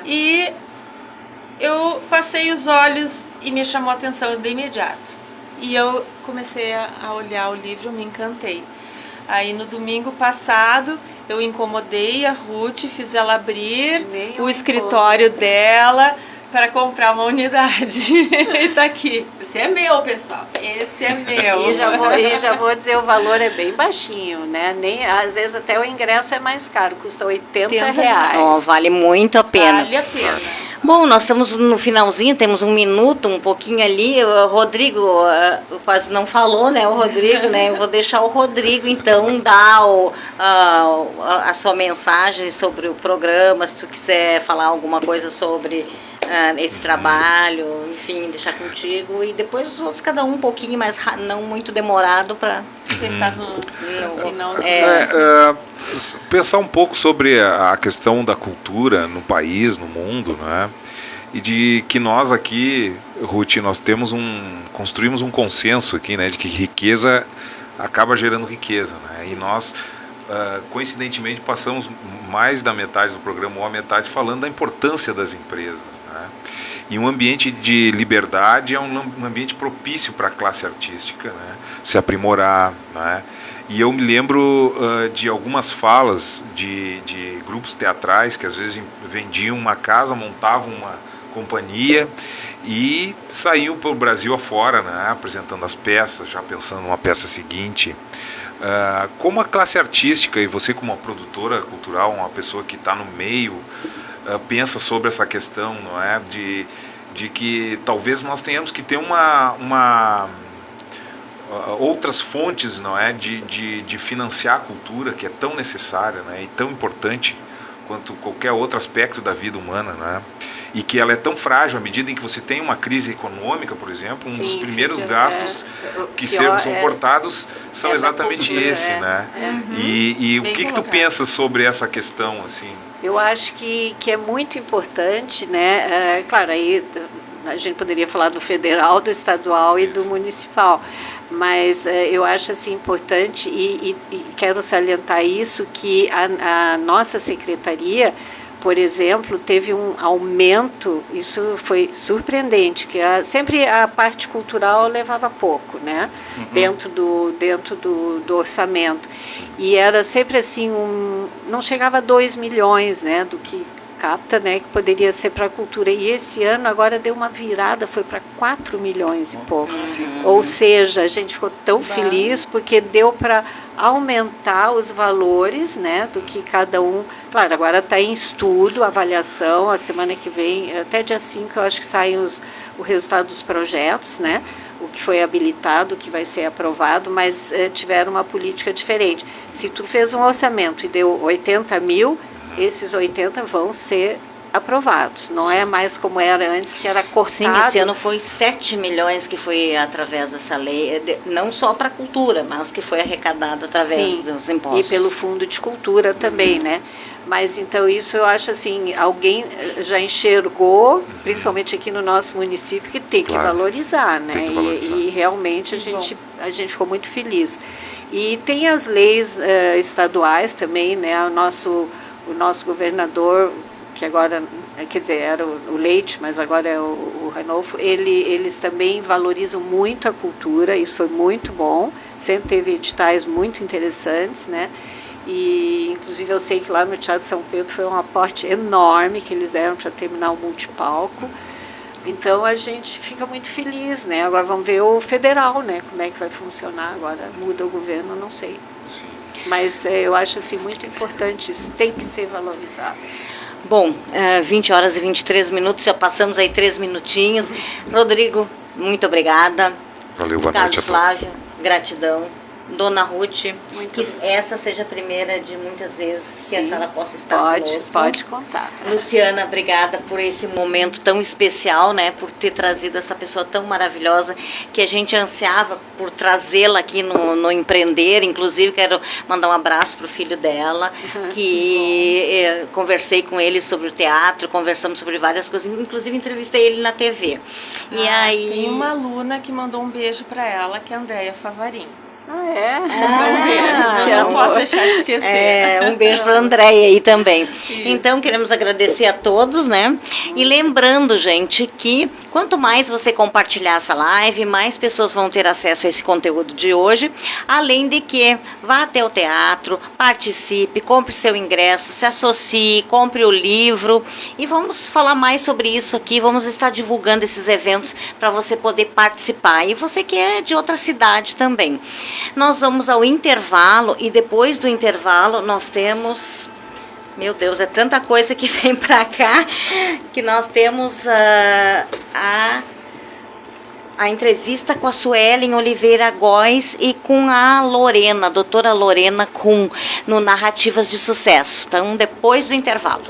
E eu passei os olhos e me chamou a atenção de imediato. E eu comecei a olhar o livro, me encantei. Aí no domingo passado eu incomodei a Ruth, fiz ela abrir o escritório dela para comprar uma unidade. E tá aqui. Esse é meu, pessoal. Esse é meu. E já vou dizer, o valor é bem baixinho, né? Às vezes até o ingresso é mais caro, custa R$80. Vale muito a pena. Vale a pena. Bom, nós estamos no finalzinho, temos um minuto, um pouquinho ali. O Rodrigo quase não falou, né? O Rodrigo, né? Eu vou deixar o Rodrigo, então, dar a sua mensagem sobre o programa, se tu quiser falar alguma coisa sobre esse trabalho, enfim, deixar contigo. E depois os outros, cada um pouquinho, mas não muito demorado para... Você está no final. Pensar um pouco sobre a questão da cultura no país, no mundo, né? E de que nós aqui, Ruth, construímos um consenso aqui, né? De que riqueza acaba gerando riqueza, né? E nós, coincidentemente, passamos mais da metade do programa, ou a metade, falando da importância das empresas, né? E um ambiente de liberdade é um ambiente propício para a classe artística, né? Se aprimorar, né? E eu me lembro de algumas falas de grupos teatrais que às vezes vendiam uma casa, montavam uma companhia e saíam para o Brasil afora, né? Apresentando as peças, já pensando numa peça seguinte. Como a classe artística, e você como uma produtora cultural, uma pessoa que está no meio, pensa sobre essa questão, não é? De que talvez nós tenhamos que ter outras fontes, não é, de financiar a cultura, que é tão necessária, né, e tão importante quanto qualquer outro aspecto da vida humana, né, e que ela é tão frágil à medida em que você tem uma crise econômica, por exemplo, dos primeiros gastos que são cortados são exatamente esse, né, e o que tu pensa sobre essa questão, assim? Eu acho que é muito importante, né, claro, aí a gente poderia falar do federal, do estadual e do municipal, mas eu acho assim importante e quero salientar isso, que a nossa secretaria, por exemplo, teve um aumento, isso foi surpreendente, que sempre a parte cultural levava pouco, né, dentro do orçamento, e era sempre assim, não chegava a 2 milhões, né, do que capta, né, que poderia ser para a cultura, e esse ano agora deu uma virada, foi para 4 milhões e pouco, ou seja, a gente ficou tão feliz porque deu para aumentar os valores, né, do que cada um, claro, agora está em estudo, avaliação, a semana que vem, até dia 5 eu acho que saem o resultado dos projetos, né, o que foi habilitado, o que vai ser aprovado, mas tiveram uma política diferente. Se tu fez um orçamento e deu 80 mil, esses 80 vão ser aprovados. Não é mais como era antes, que era cortado. Sim, esse ano foi 7 milhões que foi através dessa lei, não só para a cultura, mas que foi arrecadado através dos impostos. E pelo Fundo de Cultura também, né? Mas então isso eu acho assim, alguém já enxergou, principalmente aqui no nosso município, que tem que valorizar, né? E realmente a gente ficou muito feliz. E tem as leis estaduais também, né? O nosso governador, que agora, quer dizer, era o Leite, mas agora é o Ranolfo, eles também valorizam muito a cultura, isso foi muito bom, sempre teve editais muito interessantes, né? E, inclusive, eu sei que lá no Teatro São Pedro foi um aporte enorme que eles deram para terminar o multipalco. Então, a gente fica muito feliz, né? Agora vamos ver o federal, né? Como é que vai funcionar. Agora muda o governo, não sei. Sim. Mas eu acho assim, muito importante, isso tem que ser valorizado. Bom, 20 horas e 23 minutos, já passamos aí 3 minutinhos. Rodrigo, muito obrigada. Valeu, boa Carlos noite. Flávio, gratidão. Dona Ruth, que essa seja a primeira de muitas vezes que a senhora possa estar conosco. Pode contar. Luciana, obrigada por esse momento tão especial, né, por ter trazido essa pessoa tão maravilhosa que a gente ansiava por trazê-la aqui no Empreender. Inclusive, quero mandar um abraço para o filho dela, que conversei com ele sobre o teatro, conversamos sobre várias coisas, inclusive entrevistei ele na TV. E aí... Tem uma aluna que mandou um beijo para ela, que é a Andréia Favarim. Um beijo, não posso deixar de esquecer. Um beijo para a Andréia aí também. Então, queremos agradecer a todos, né? E lembrando, gente, que quanto mais você compartilhar essa live, mais pessoas vão ter acesso a esse conteúdo de hoje. Além de que vá até o teatro, participe, compre seu ingresso, se associe, compre o livro. E vamos falar mais sobre isso aqui. Vamos estar divulgando esses eventos para você poder participar. E você que é de outra cidade também. Nós vamos ao intervalo e depois do intervalo nós temos... Meu Deus, é tanta coisa que vem para cá que nós temos a entrevista com a Suelen Oliveira Góes e com a Lorena, a doutora Lorena, no Narrativas de Sucesso. Então, depois do intervalo.